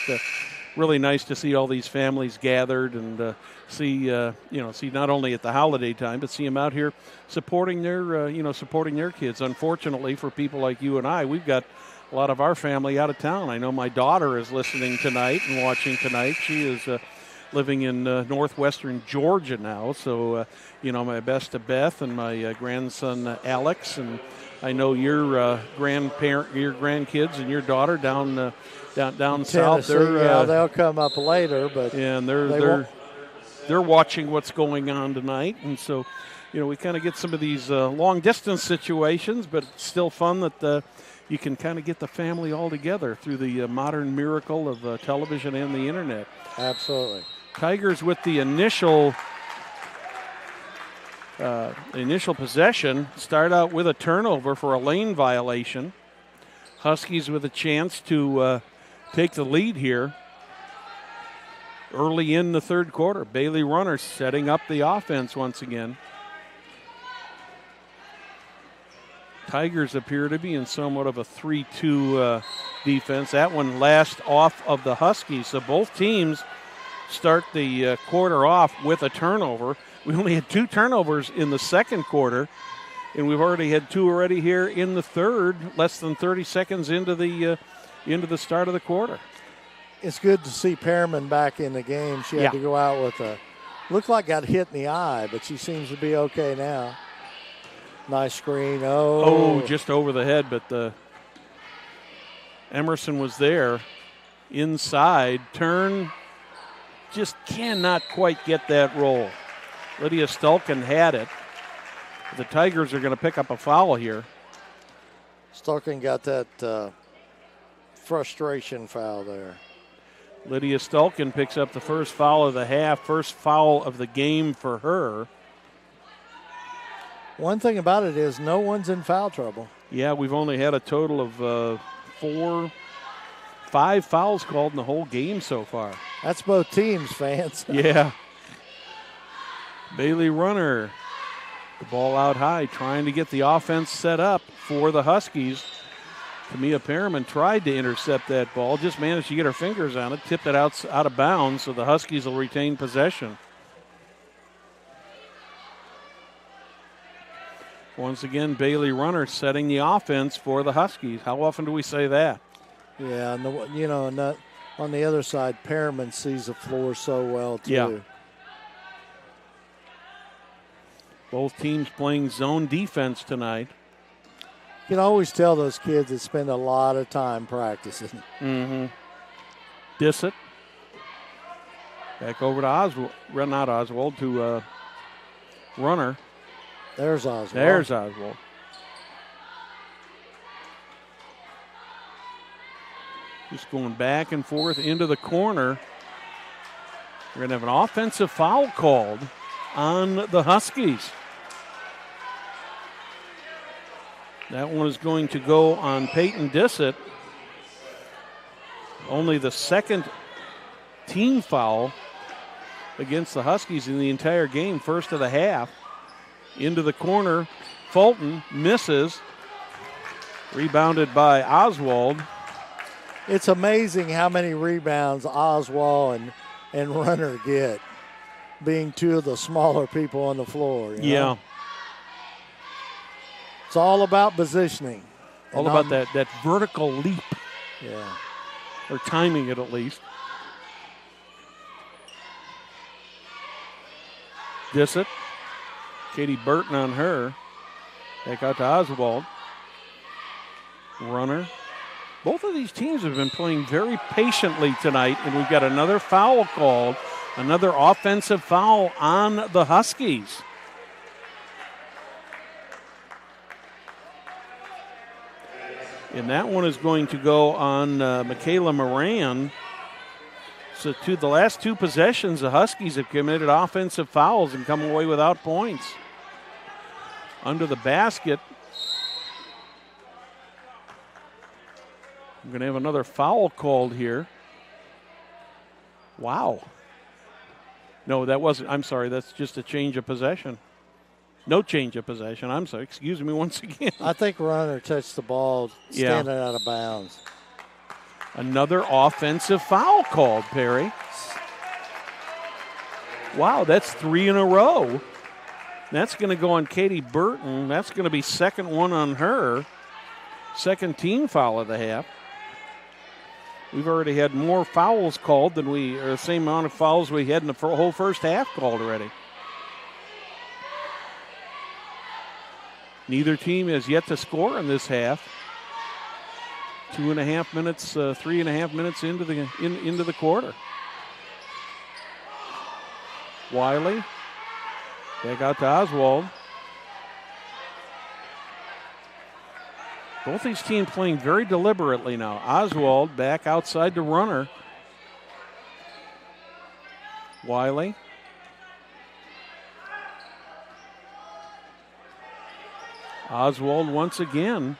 really nice to see all these families gathered and see not only at the holiday time, but see them out here supporting their kids. Unfortunately, for people like you and I, we've got a lot of our family out of town. I know my daughter is listening tonight and watching tonight. She is living in northwestern Georgia now. So, my best to Beth and my grandson Alex, and I know your grandkids and your daughter down south. They'll come up later, but and they're watching what's going on tonight, and so we kind of get some of these long distance situations, but it's still fun that you can kind of get the family all together through the modern miracle of television and the internet. Absolutely. Tigers with the initial possession start out with a turnover for a lane violation. Huskies with a chance to take the lead here early in the third quarter. Bailey Runner setting up the offense once again. Tigers appear to be in somewhat of a 3-2 defense. That one last off of the Huskies. So both teams start the quarter off with a turnover. We only had 2 turnovers in the second quarter, and we've already had 2 already here in the third, less than 30 seconds into the start of the quarter. It's good to see Perriman back in the game. She had to go out with looked like got hit in the eye, but she seems to be okay now. Nice screen. Oh, just over the head, but Emerson was there. Inside, turn, just cannot quite get that roll. Lydia Stulkin had it. The Tigers are going to pick up a foul here. Stulkin got that frustration foul there. Lydia Stulkin picks up the first foul of the half, first foul of the game for her. One thing about it is no one's in foul trouble. Yeah, we've only had a total of 5 fouls called in the whole game so far. That's both teams, fans. Yeah. Bailey Runner, the ball out high, trying to get the offense set up for the Huskies. Tamia Perriman tried to intercept that ball, just managed to get her fingers on it, tipped it out of bounds, so the Huskies will retain possession. Once again, Bailey Runner setting the offense for the Huskies. How often do we say that? Yeah, and on the other side, Perriman sees the floor so well, too. Yeah. Both teams playing zone defense tonight. You can always tell those kids that spend a lot of time practicing. Mm-hmm. Dissett. Back over to Oswald. Not Oswald, to Runner. There's Oswald. There's Oswald. Just going back and forth into the corner. We're going to have an offensive foul called on the Huskies. That one is going to go on Peyton Dissett. Only the second team foul against the Huskies in the entire game, first of the half. Into the corner, Fulton misses. Rebounded by Oswald. It's amazing how many rebounds Oswald and Runner get, being two of the smaller people on the floor. You know? It's all about positioning. All about that vertical leap. Yeah. Or timing it at least. Dissett. Katie Burton on her. Back out to Oswald. Runner. Both of these teams have been playing very patiently tonight, and we've got another foul called, another offensive foul on the Huskies. And that one is going to go on Michaela Moran. So to the last two possessions, the Huskies have committed offensive fouls and come away without points. Under the basket, I'm going to have another foul called here. Wow. No, that wasn't. I'm sorry. That's just a change of possession. No change of possession. I'm sorry. Excuse me once again. I think Runner touched the ball standing out of bounds. Another offensive foul called, Perry. Wow, that's 3 in a row. That's going to go on Katie Burton. That's going to be second one on her. Second team foul of the half. We've already had more fouls called than the same amount of fouls we had in the whole first half called already. Neither team has yet to score in this half. 2.5 minutes, 3.5 minutes into the quarter. Wiley, back out to Oswald. Both these teams playing very deliberately now. Oswald back outside to Runner. Wiley. Oswald once again.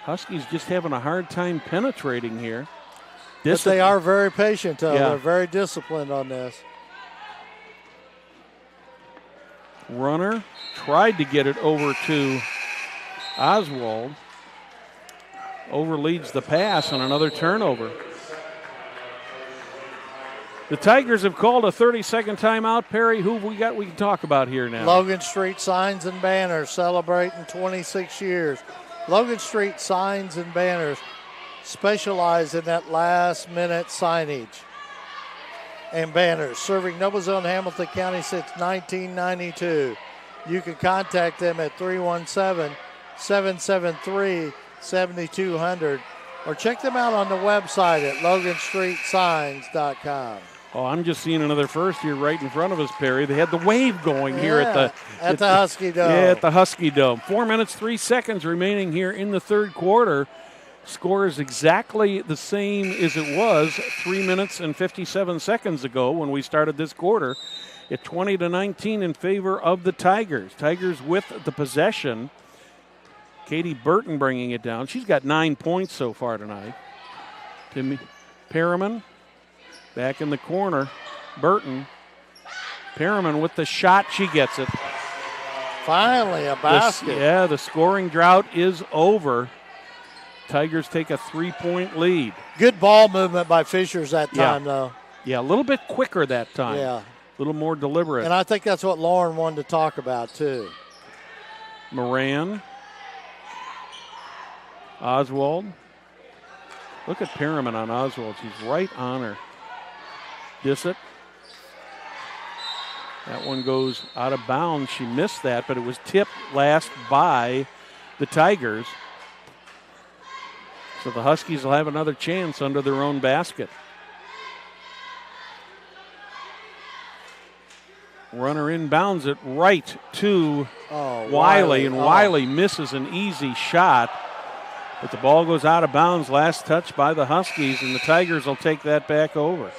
Huskies just having a hard time penetrating here. But they are very patient, though. Yeah. They're very disciplined on this. Runner tried to get it over to Oswald. Overleads the pass on another turnover. The Tigers have called a 30-second timeout. Perry, who have we got we can talk about here now? Logan Street Signs and Banners celebrating 26 years. Logan Street Signs and Banners specialize in that last-minute signage and banners, serving Noble Zone Hamilton County since 1992. You can contact them at 317-773-7200 or check them out on the website at loganstreetsigns.com. Oh, I'm just seeing another first here right in front of us, Perry. They had the wave going here at the Husky Dome. Yeah, at the Husky Dome. 4 minutes, 3 seconds remaining here in the third quarter. Score is exactly the same as it was 3 minutes and 57 seconds ago when we started this quarter. At 20-19 in favor of the Tigers. Tigers with the possession. Katie Burton bringing it down. She's got 9 points so far tonight. Perriman Back in the corner, Burton. Perriman with the shot. She gets it. Finally, a basket. The scoring drought is over. Tigers take a 3-point lead. Good ball movement by Fishers that time, though. Yeah, a little bit quicker that time. Yeah. A little more deliberate. And I think that's what Lauren wanted to talk about, too. Moran. Oswald. Look at Perriman on Oswald. She's right on her. Dissett. That one goes out of bounds. She missed that, but it was tipped last by the Tigers. So the Huskies will have another chance under their own basket. Runner inbounds it right to Wiley, and Wiley misses an easy shot. But the ball goes out of bounds, last touch by the Huskies, and the Tigers will take that back over.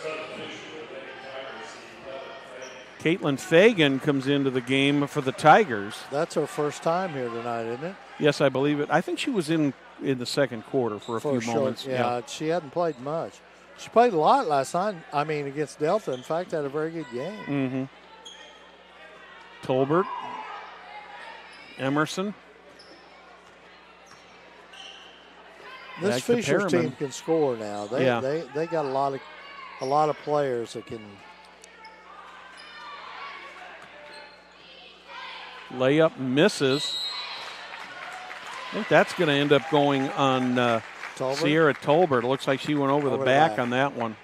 Caitlin Fagan comes into the game for the Tigers. That's her first time here tonight, isn't it? Yes, I believe it. I think she was in the second quarter for a few moments. Yeah, she hadn't played much. She played a lot last night, against Delta. In fact, had a very good game. Mm-hmm. Tolbert. Emerson. This Fishers team can score now. They got a lot of players that can. Layup misses. I think that's going to end up going on Sierra Tolbert. It looks like she went over the back on that one.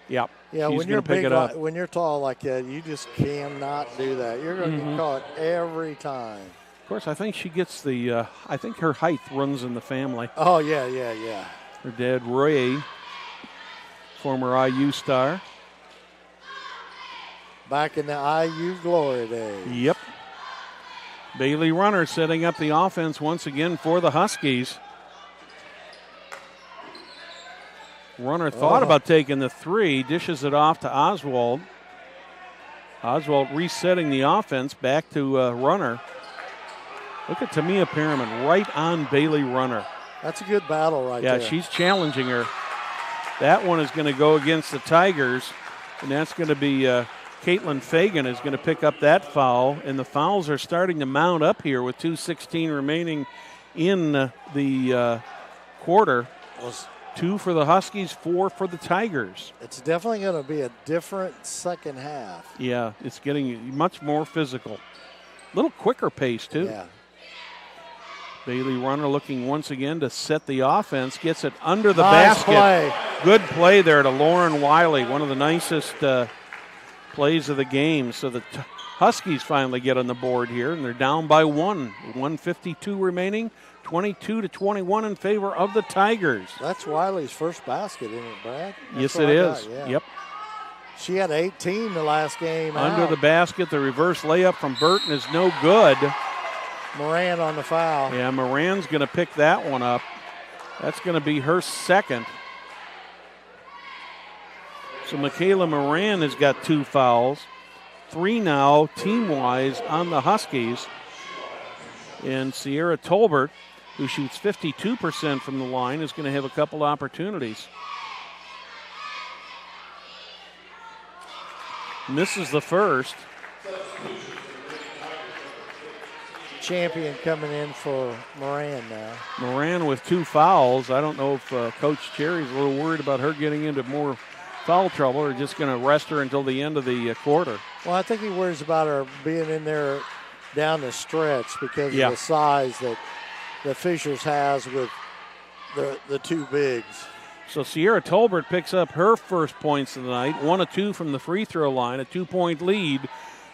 Yep. Yeah, she's when you're pick big, it up. when you're tall like that, you just cannot do that. You're going to get caught every time. Of course, I think she gets the. I think her height runs in the family. Oh yeah. Her dad Ray, former IU star. Back in the IU glory days. Yep. Bailey Runner setting up the offense once again for the Huskies. Runner thought about taking the three, dishes it off to Oswald. Oswald resetting the offense back to Runner. Look at Tamia Perriman right on Bailey Runner. That's a good battle right there. Yeah, she's challenging her. That one is going to go against the Tigers, and that's going to be Caitlin Fagan is going to pick up that foul, and the fouls are starting to mount up here with 2:16 remaining in the quarter. 2 for the Huskies, 4 for the Tigers. It's definitely going to be a different second half. Yeah, it's getting much more physical. A little quicker pace, too. Yeah. Bailey Runner looking once again to set the offense, gets it under the nice basket. Play. Good play there to Lauren Wiley, one of the nicest plays of the game. So the Huskies finally get on the board here, and they're down by 1. 1:52 remaining, 22-21 in favor of the Tigers. That's Wiley's first basket, isn't it, Brad? Yes, it is. Yeah. Yep. She had 18 the last game. Under the basket, the reverse layup from Burton is no good. Moran on the foul. Yeah, Moran's going to pick that one up. That's going to be her second. So Michaela Moran has got 2 fouls. 3 now, team-wise, on the Huskies. And Sierra Tolbert, who shoots 52% from the line, is going to have a couple opportunities. Misses the first. Champion coming in for Moran now. Moran with 2 fouls. I don't know if Coach Cherry's a little worried about her getting into more foul trouble or just going to rest her until the end of the quarter. Well, I think he worries about her being in there down the stretch because of the size that the Fishers has with the 2 bigs. So Sierra Tolbert picks up her first points of the night, 1 of 2 from the free throw line, a 2-point lead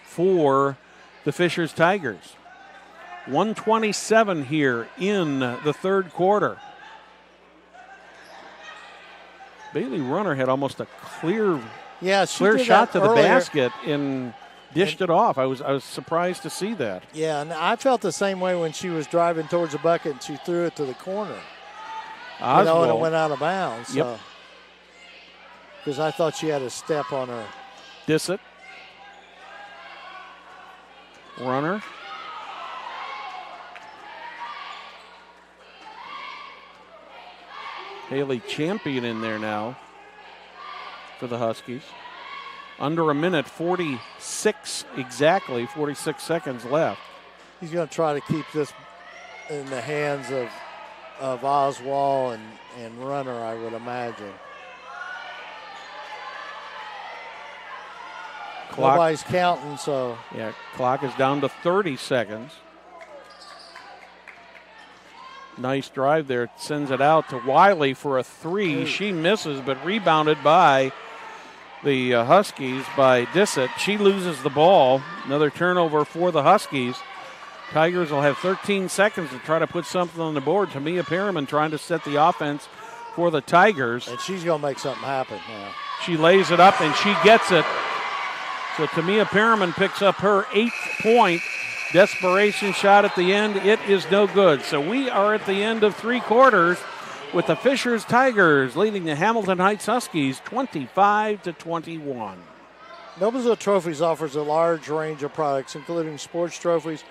for the Fishers Tigers. 1:27 here in the third quarter. Bailey Runner had almost a clear shot to the basket and dished it off. I was surprised to see that. Yeah, and I felt the same way when she was driving towards the bucket and she threw it to the corner. Oswald. And it went out of bounds. Yep. Because I thought she had a step on her. Dissett. Runner. Haley Champion in there now for the Huskies. Under a minute, 46 exactly, 46 seconds left. He's going to try to keep this in the hands of Oswald and Runner, I would imagine. Clock, nobody's counting, so. Yeah, clock is down to 30 seconds. Nice drive there. Sends it out to Wiley for a three. She misses, but rebounded by the Huskies by Dissett. She loses the ball. Another turnover for the Huskies. Tigers will have 13 seconds to try to put something on the board. Tamia Perriman trying to set the offense for the Tigers. And she's going to make something happen now. She lays it up and she gets it. So Tamia Perriman picks up her 8th point. Desperation shot at the end. It is no good. So we are at the end of 3 quarters with the Fishers Tigers leading the Hamilton Heights Huskies 25-21. Noblesville Trophies offers a large range of products, including sports trophies,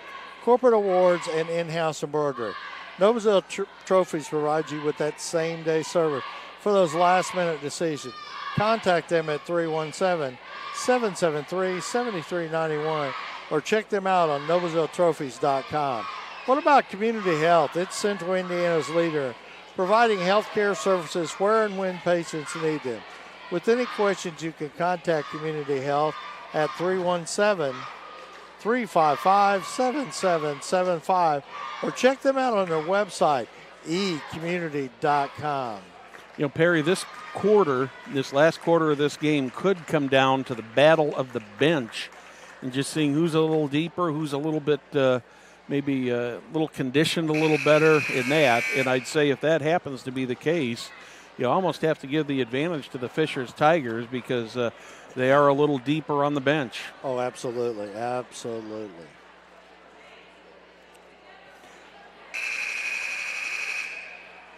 corporate awards, and in-house embroidery. Noblesville Trophies provides you with that same-day service for those last-minute decisions. Contact them at 317-773-7391 or check them out on NoblesvilleTrophies.com. What about community health? It's Central Indiana's leader, providing health care services where and when patients need them. With any questions, you can contact Community Health at 317-355-7775 or check them out on their website, ecommunity.com. You know, Perry, this last quarter of this game could come down to the battle of the bench and just seeing who's a little deeper, who's a little bit maybe a little conditioned a little better in that. And I'd say if that happens to be the case, you almost have to give the advantage to the Fishers Tigers because they are a little deeper on the bench. Oh, absolutely, absolutely.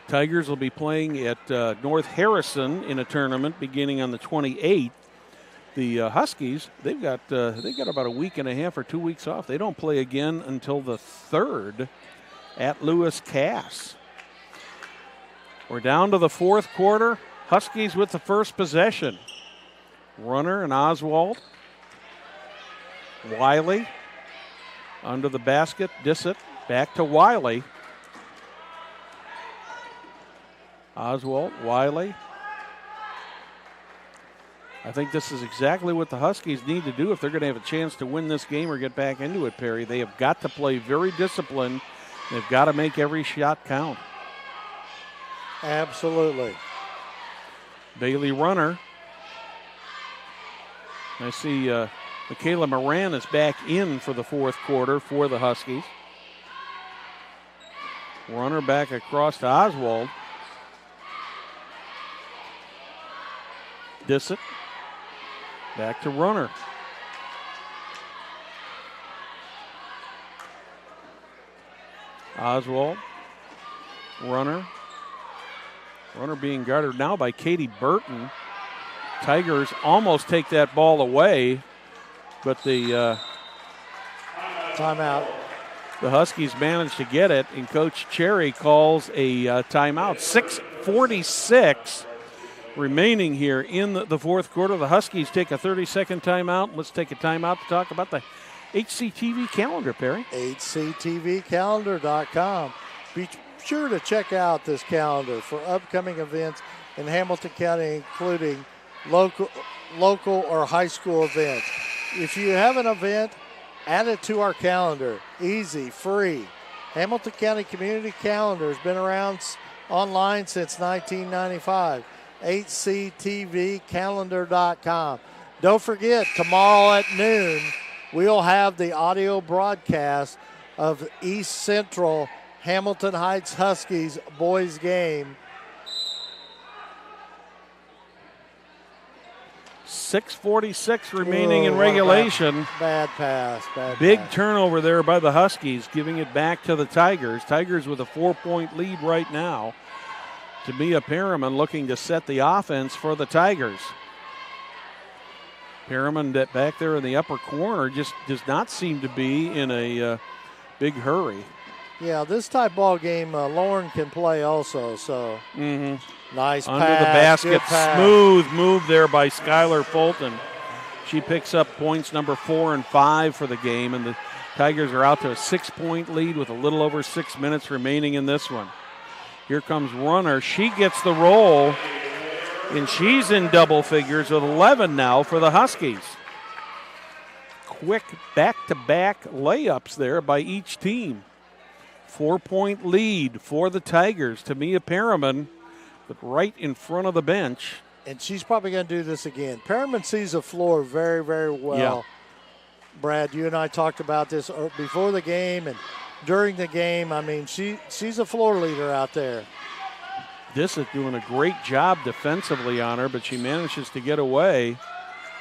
Tigers will be playing at North Harrison in a tournament beginning on the 28th. The Huskies, they've got about a week and a half or 2 weeks off. They don't play again until the 3rd at Lewis Cass. We're down to the 4th quarter. Huskies with the first possession. Runner and Oswald. Wiley under the basket. Dissett back to Wiley. Oswald, Wiley. I think this is exactly what the Huskies need to do if they're going to have a chance to win this game or get back into it, Perry. They have got to play very disciplined. They've got to make every shot count. Absolutely. Bailey Runner. I see Michaela Moran is back in for the 4th quarter for the Huskies. Runner back across to Oswald. Dissett. Back to Runner. Oswald. Runner. Runner being guarded now by Katie Burton. Tigers almost take that ball away, but the timeout. The Huskies managed to get it, and Coach Cherry calls a timeout. 6:46 remaining here in the 4th quarter. The Huskies take a 30-second timeout. Let's take a timeout to talk about the HCTV calendar, Perry. HCTVcalendar.com. Be sure to check out this calendar for upcoming events in Hamilton County, including local or high school events. If you have an event, add it to our calendar. Easy, free. Hamilton County Community Calendar has been around online since 1995. HCTVcalendar.com. Don't forget, tomorrow at noon, we'll have the audio broadcast of East Central Hamilton Heights Huskies boys game. 6:46 remaining in regulation. Bad pass. Big turnover there by the Huskies, giving it back to the Tigers. Tigers with a 4-point lead right now. Tamia Perriman looking to set the offense for the Tigers. Perriman back there in the upper corner just does not seem to be in a big hurry. Yeah, this type ball game, Lauren can play also. So nice Under pass, the basket, good pass. smooth move there by Skylar Fulton. She picks up points number 4 and 5 for the game, and the Tigers are out to a 6-point lead with a little over 6 minutes remaining in this one. Here comes Runner. She gets the roll, and she's in double figures with 11 now for the Huskies. Quick back-to-back layups there by each team. 4-point lead for the Tigers. Tamia Perriman, but right in front of the bench. And she's probably going to do this again. Perriman sees the floor very, very well. Yeah. Brad, you and I talked about this before the game and during the game. I mean, she's a floor leader out there. This is doing a great job defensively on her, but she manages to get away.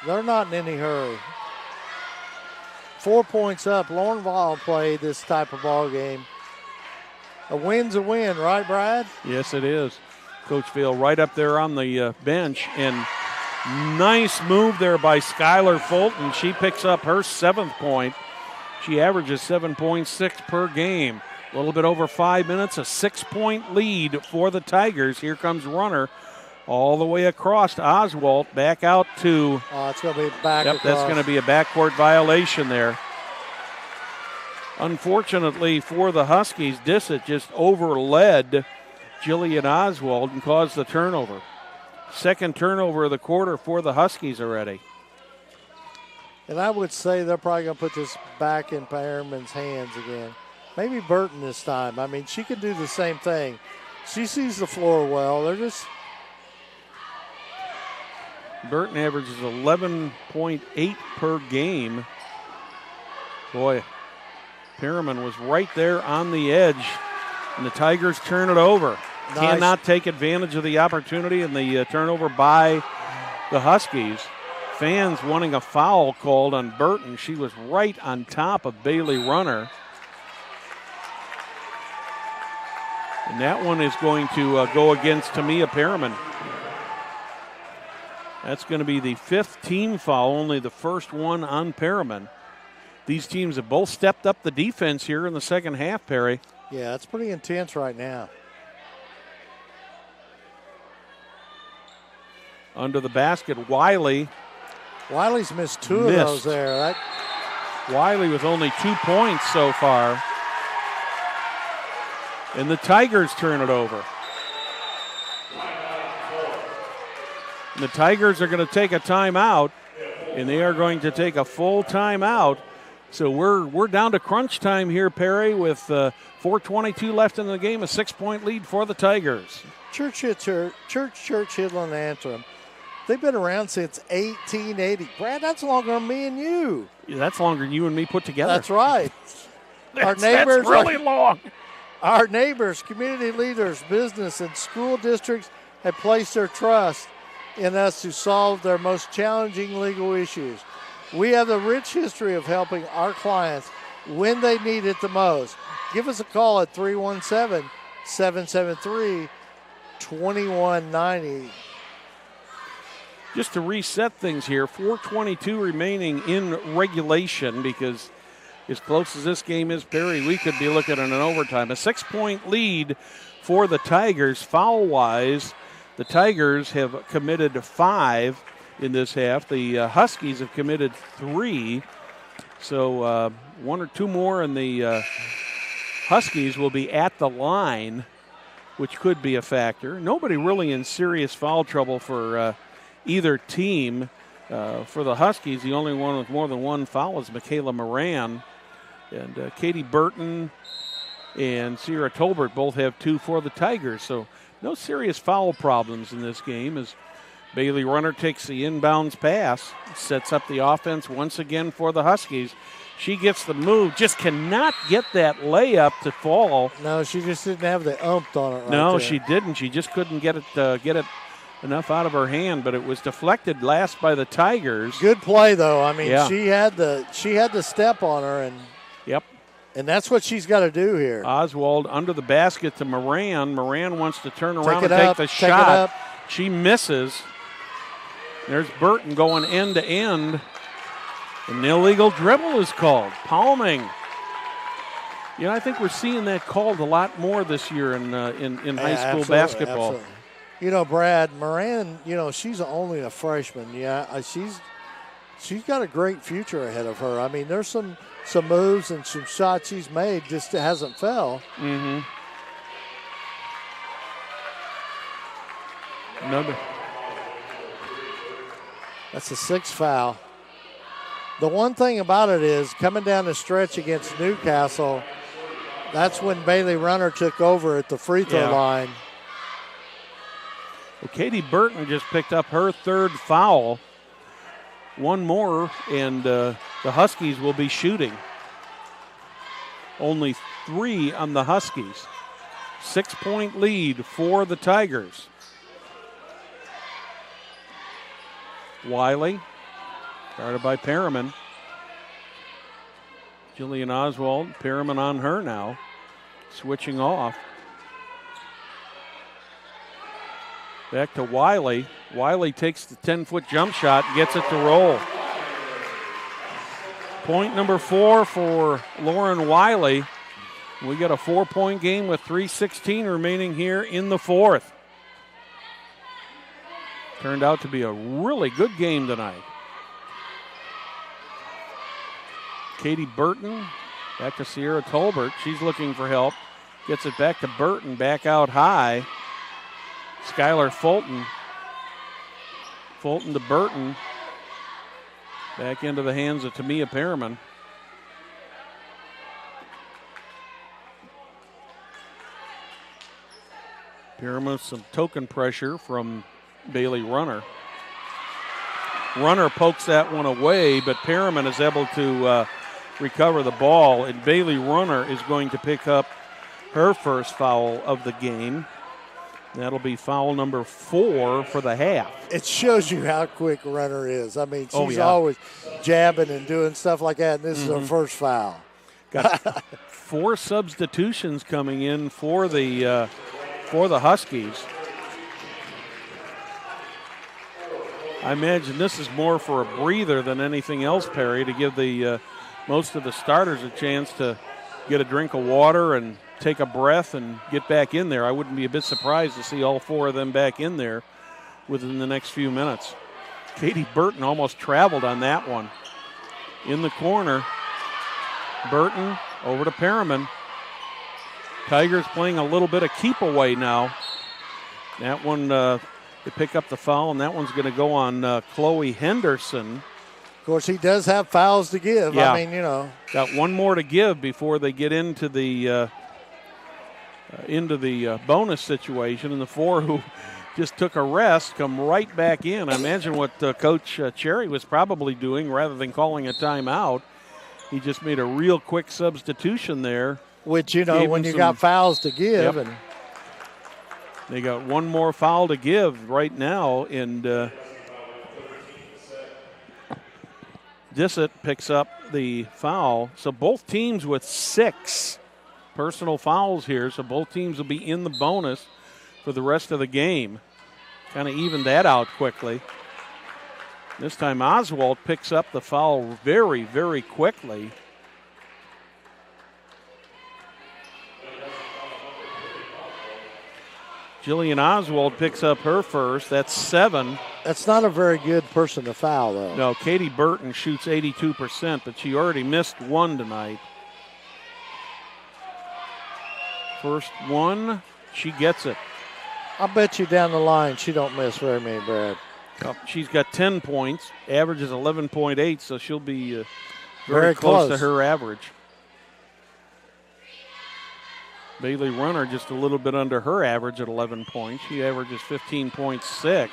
They're not in any hurry. 4 points up. Lauren Vaughn played this type of ball game. A win's a win, right, Brad? Yes, it is. Coach Vail right up there on the bench, and nice move there by Skylar Fulton. She picks up her 7th point. She averages 7.6 per game. A little bit over 5 minutes, a 6-point lead for the Tigers. Here comes Runner all the way across to Oswald, back out to... it's going to be back Yep, across. that's going to be a backcourt violation there. Unfortunately for the Huskies, Dissett just overled Jillian Oswald and caused the turnover. Second turnover of the quarter for the Huskies already. And I would say they're probably going to put this back in Perriman's hands again. Maybe Burton this time. I mean, she can do the same thing. She sees the floor well. They're just... Burton averages 11.8 per game. Boy, Perriman was right there on the edge, and the Tigers turn it over. Nice. Cannot take advantage of the opportunity and the turnover by the Huskies. Fans wanting a foul called on Burton. She was right on top of Bailey Runner. And that one is going to go against Tamia Perriman. That's going to be the 5th team foul, only the first one on Perriman. These teams have both stepped up the defense here in the second half, Perry. Yeah, it's pretty intense right now. Under the basket, Wiley's missed 2 of those there. Wiley with only 2 points so far. And the Tigers turn it over. And the Tigers are going to take a timeout, and they are going to take a full timeout. So we're down to crunch time here, Perry, with 4:22 left in the game, a 6-point lead for the Tigers. Church Hidland Antrim. They've been around since 1880. Brad, that's longer than me and you. Yeah, that's longer than you and me put together. That's right. That's really long. Our neighbors, community leaders, business, and school districts have placed their trust in us to solve their most challenging legal issues. We have a rich history of helping our clients when they need it the most. Give us a call at 317-773-2190. Just to reset things here, 4:22 remaining in regulation, because as close as this game is, Perry, we could be looking at an overtime. A 6-point lead for the Tigers. Foul-wise, the Tigers have committed 5 in this half. The Huskies have committed 3. So 1 or 2 more, and the Huskies will be at the line, which could be a factor. Nobody really in serious foul trouble for either team. For the Huskies, the only one with more than 1 foul is Michaela Moran. And Katie Burton and Sierra Tolbert both have 2 for the Tigers. So no serious foul problems in this game as Bailey Runner takes the inbounds pass, sets up the offense once again for the Huskies. She gets the move, just cannot get that layup to fall. No, she just didn't have the umph on it right No, there. she didn't. She just couldn't get it enough out of her hand, but it was deflected last by the Tigers. Good play, though. I mean, Yeah. she had the step on her, and Yep. and that's what she's got to do here. Oswald under the basket to Moran. Moran wants to turn around Take and it take up, the take it shot. up. She misses. There's Burton going end to end. An illegal dribble is called. Palming You know, I think we're seeing that called a lot more this year in high school Absolutely, basketball. absolutely. You know, Brad, Moran, you know, she's only a freshman. Yeah, she's got a great future ahead of her. I mean, there's some moves and some shots she's made, just hasn't fell. Mm-hmm. Another. That's a 6th foul. The one thing about it is coming down the stretch against Newcastle, that's when Bailey Runner took over at the free throw line. Well, Katie Burton just picked up her 3rd foul. One more, and the Huskies will be shooting. Only 3 on the Huskies. 6-point lead for the Tigers. Wiley, guarded by Perriman. Jillian Oswald, Perriman on her now, switching off. Back to Wiley. Wiley takes the 10-foot jump shot, gets it to roll. Point number 4 for Lauren Wiley. We got a 4-point game with 3:16 remaining here in the 4th. Turned out to be a really good game tonight. Katie Burton, back to Sierra Tolbert. She's looking for help. Gets it back to Burton, back out high. Skylar Fulton. Fulton to Burton. Back into the hands of Tamia Perriman. Perriman with some token pressure from Bailey Runner. Runner pokes that one away, but Perriman is able to recover the ball, and Bailey Runner is going to pick up her 1st foul of the game. That'll be foul number 4 for the half. It shows you how quick Runner is. I mean, she's always jabbing and doing stuff like that, and this is her 1st foul. Got 4 substitutions coming in for the Huskies. I imagine this is more for a breather than anything else, Perry, to give the most of the starters a chance to get a drink of water and take a breath and get back in there. I wouldn't be a bit surprised to see all 4 of them back in there within the next few minutes. Katie Burton almost traveled on that one. In the corner, Burton over to Perriman. Tigers playing a little bit of keep away now. That one, they pick up the foul, and that one's going to go on Chloe Henderson. Of course, he does have fouls to give. Yeah. I mean, you know. Got one more to give before they get into the bonus situation, and the 4 who just took a rest come right back in. I imagine what Coach Cherry was probably doing rather than calling a timeout. He just made a real quick substitution there. Which, you know, when you got fouls to give. Yep. And they got one more foul to give right now, and Dissett picks up the foul. So both teams with 6 personal fouls here, so both teams will be in the bonus for the rest of the game. Kind of evened that out quickly. This time Oswald picks up the foul very, very quickly. Jillian Oswald picks up her 1st. That's 7. That's not a very good person to foul, though. No, Katie Burton shoots 82%, but she already missed 1 tonight. First one, she gets it. I bet you down the line she don't miss very many, Brad. She's got 10 points. Average is 11.8, so she'll be very close to her average. Bailey Runner just a little bit under her average at 11 points. She averages 15.6.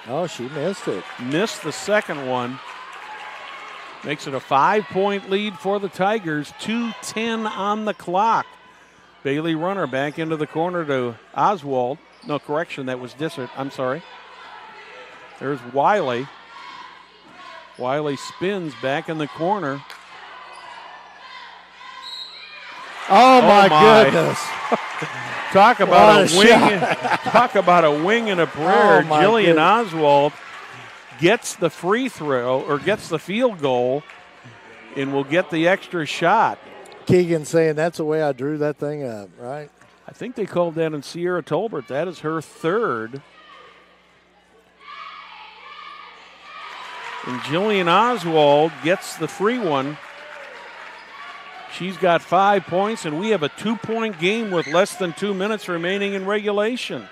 Oh, she missed it. Missed the second one. Makes it a 5-point lead for the Tigers. 2:10 on the clock. Bailey Runner back into the corner to Oswald. No, correction, that was Dissert. I'm sorry. There's Wiley. Wiley spins back in the corner. Oh my goodness. Talk about a wing. Talk about a wing and a prayer. Jillian Oswald gets the free throw or gets the field goal and will get the extra shot. Keegan saying that's the way I drew that thing up, right? I think they called that on Sierra Tolbert. That is her third. And Jillian Oswald gets the free one. She's got 5 points, and we have a 2-point game with less than 2 minutes remaining in regulation.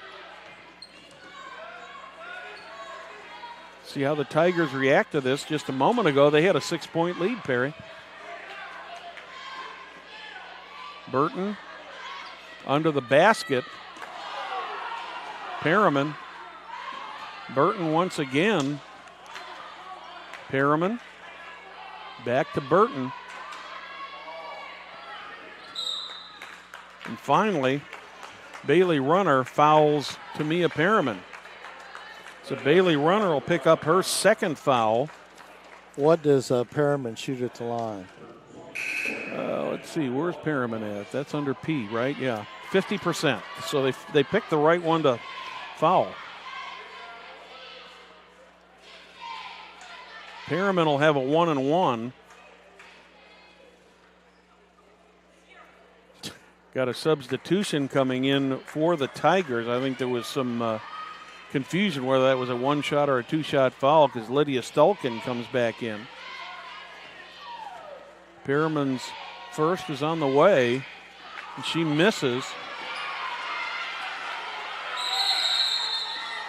See how the Tigers react to this. Just a moment ago, they had a 6-point lead, Perry. Burton under the basket. Perriman. Burton once again. Perriman. Back to Burton. And finally, Bailey Runner fouls Tamia Perriman. So Bailey Runner will pick up her second foul. What does Perriman shoot at the line? Let's see, where's Perriman at? That's under P, right? Yeah, 50%. So they picked the right one to foul. Perriman will have a 1-and-1. Got a substitution coming in for the Tigers. I think there was some confusion whether that was a one-shot or a two-shot foul because Lydia Stulkin comes back in. Perriman's first is on the way, and she misses.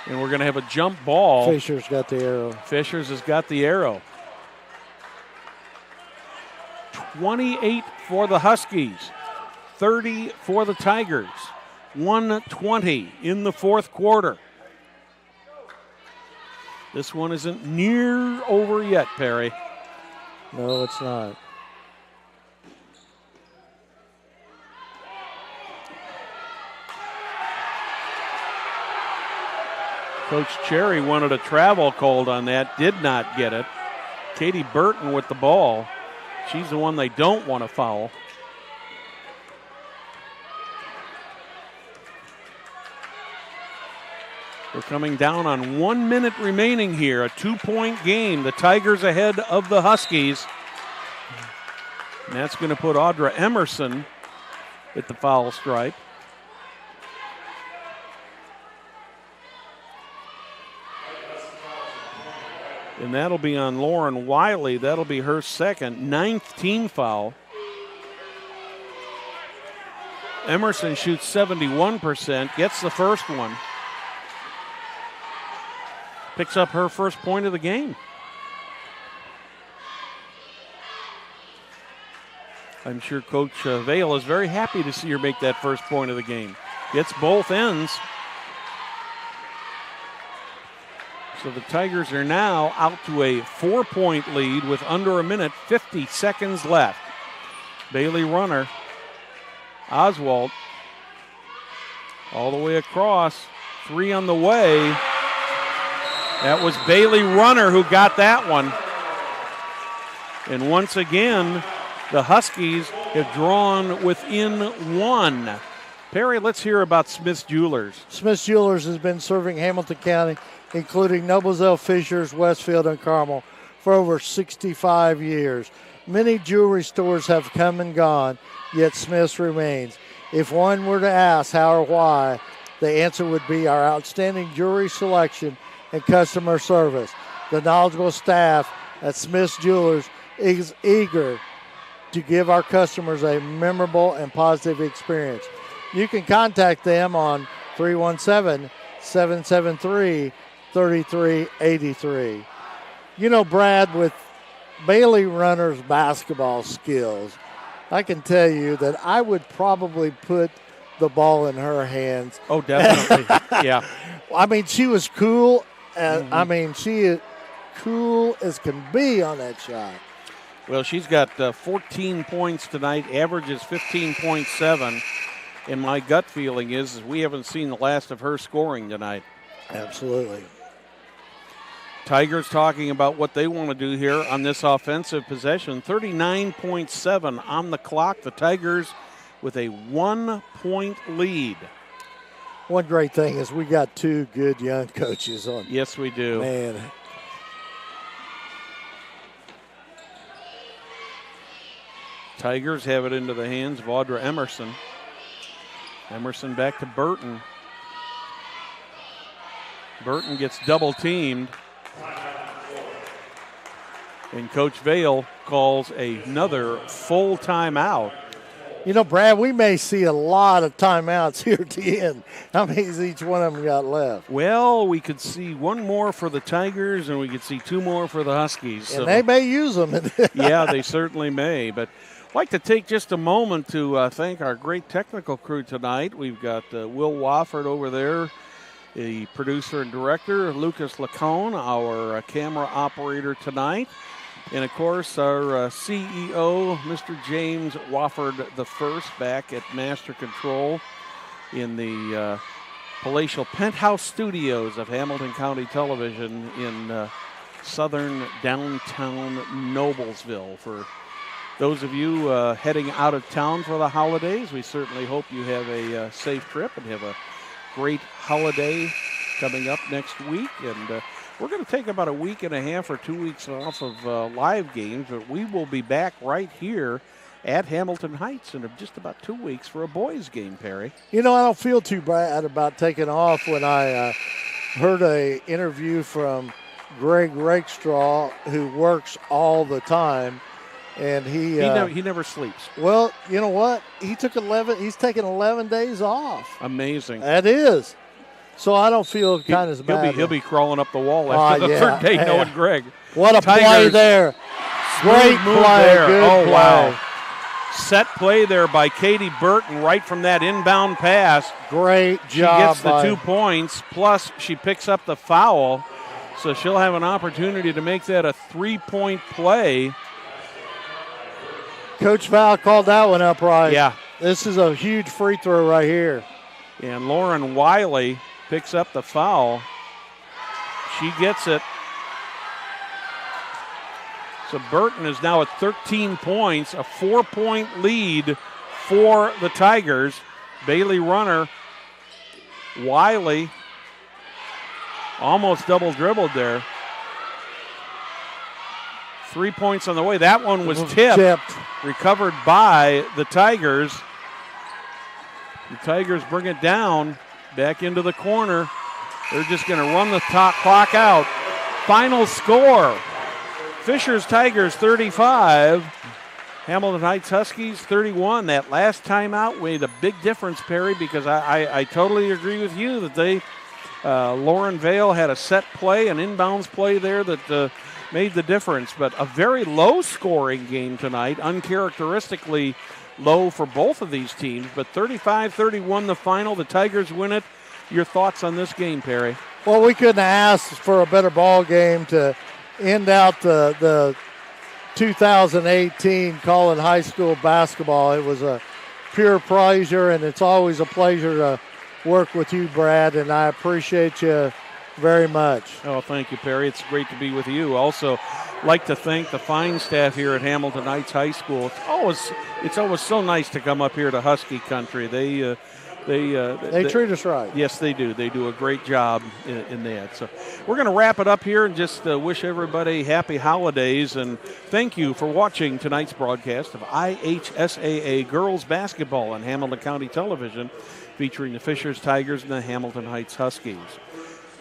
And we're going to have a jump ball. Fisher's got the arrow. Fishers has got the arrow. 28 for the Huskies. 30 for the Tigers. 1:20 in the fourth quarter. This one isn't near over yet, Perry. No, it's not. Coach Cherry wanted a travel called on that, did not get it. Katie Burton with the ball. She's the one they don't want to foul. We're coming down on 1 minute remaining here, a 2-point game. The Tigers ahead of the Huskies. And that's going to put Audra Emerson at the foul stripe. And that'll be on Lauren Wiley. That'll be her second, 9th team foul. Emerson shoots 71%, gets the first one. Picks up her first point of the game. I'm sure Coach Vale is very happy to see her make that first point of the game. Gets both ends. So the Tigers are now out to a 4-point lead with under a minute, 50 seconds left. Bailey Runner, Oswald, all the way across, 3 on the way. That was Bailey Runner who got that one. And once again, the Huskies have drawn within 1. Perry, let's hear about Smith's Jewelers. Smith's Jewelers has been serving Hamilton County, including Noblesville, Fishers, Westfield, and Carmel, for over 65 years. Many jewelry stores have come and gone, yet Smith's remains. If one were to ask how or why, the answer would be our outstanding jewelry selection and customer service. The knowledgeable staff at Smith's Jewelers is eager to give our customers a memorable and positive experience. You can contact them on 317-773-3383. You know, Brad, with Bailey Runner's basketball skills, I can tell you that I would probably put the ball in her hands. Oh, definitely. Yeah. I mean, she was cool. I mean, she is cool as can be on that shot. Well, she's got 14 points tonight, averages 15.7. And my gut feeling is we haven't seen the last of her scoring tonight. Absolutely. Tigers talking about what they want to do here on this offensive possession. 39.7 on the clock. The Tigers with a 1-point lead. One great thing is we got 2 good young coaches on. Yes, we do. Man. Tigers have it into the hands of Audra Emerson. Emerson back to Burton. Burton gets double teamed. And Coach Vale calls another full timeout. You know, Brad, we may see a lot of timeouts here at the end. How many has each one of them got left? Well, we could see one more for the Tigers, and we could see two more for the Huskies. And they may use them. Yeah, they certainly may. But I'd like to take just a moment to thank our great technical crew tonight. We've got Will Wofford over there, the producer and director, Lucas Lacone, our camera operator tonight. And, of course, our CEO, Mr. James Wofford I, back at Master Control in the palatial penthouse studios of Hamilton County Television in southern downtown Noblesville. For those of you heading out of town for the holidays, we certainly hope you have a safe trip and have a great holiday coming up next week. And we're going to take about a week and a half or 2 weeks off of live games, but we will be back right here at Hamilton Heights in just about 2 weeks for a boys game, Perry. You know, I don't feel too bad about taking off when I heard an interview from Greg Rakestraw, who works all the time, and he never sleeps. Well, you know what? He's taking 11 days off. Amazing. That is. So I don't feel kind of bad. He'll be crawling up the wall after the third day, knowing Greg. What a Tigers, play there. Great move play. there. Good play. Wow. Set play there by Katie Burton right from that inbound pass. Great job. She gets the 2 points, plus she picks up the foul. So she'll have an opportunity to make that a 3-point play. Coach Val called that one up right. Yeah. This is a huge free throw right here. And Lauren Wiley picks up the foul. She gets it. So Burton is now at 13 points, a 4-point lead for the Tigers. Bailey Runner, Wiley, almost double dribbled there. 3 points on the way. That one was tipped. Recovered by the Tigers. The Tigers bring it down back into the corner. They're just going to run the clock out. Final score, Fishers Tigers 35, Hamilton Heights Huskies 31. That last timeout made a big difference, Perry, because I totally agree with you that Lauren Vale had a set play, an inbounds play there that made the difference. But a very low-scoring game tonight, uncharacteristically low for both of these teams, but 35-31 the final. The Tigers win it. Your thoughts on this game, Perry? Well, we couldn't ask for a better ball game to end out the 2018 Collin High School basketball. It was a pure pleasure, and it's always a pleasure to work with you, Brad, and I appreciate you very much. Oh, thank you, Perry. It's great to be with you. Also, like to thank the fine staff here at Hamilton Heights High School. It's always so nice to come up here to Husky Country. They treat us right. Yes, they do. They do a great job in that. So we're going to wrap it up here and just wish everybody happy holidays, and thank you for watching tonight's broadcast of IHSAA Girls Basketball on Hamilton County Television, featuring the Fishers Tigers and the Hamilton Heights Huskies.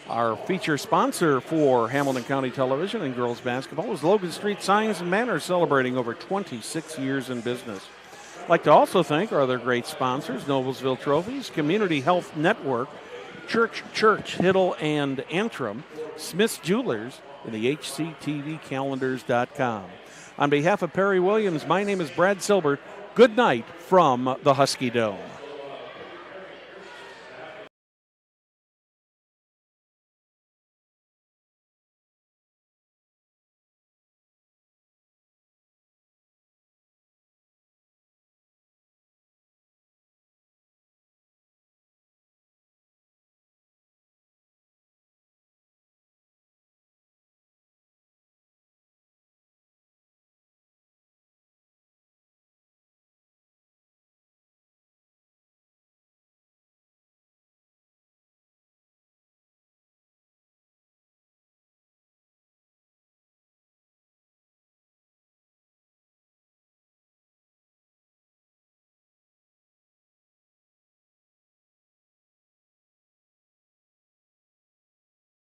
Our feature sponsor for Hamilton County Television and girls basketball is Logan Street Signs and Manners, celebrating over 26 years in business. I'd like to also thank our other great sponsors, Noblesville Trophies, Community Health Network, Church, Hiddle, and Antrim, Smith's Jewelers, and the HCTVcalendars.com. On behalf of Perry Williams, my name is Brad Silbert. Good night from the Husky Dome.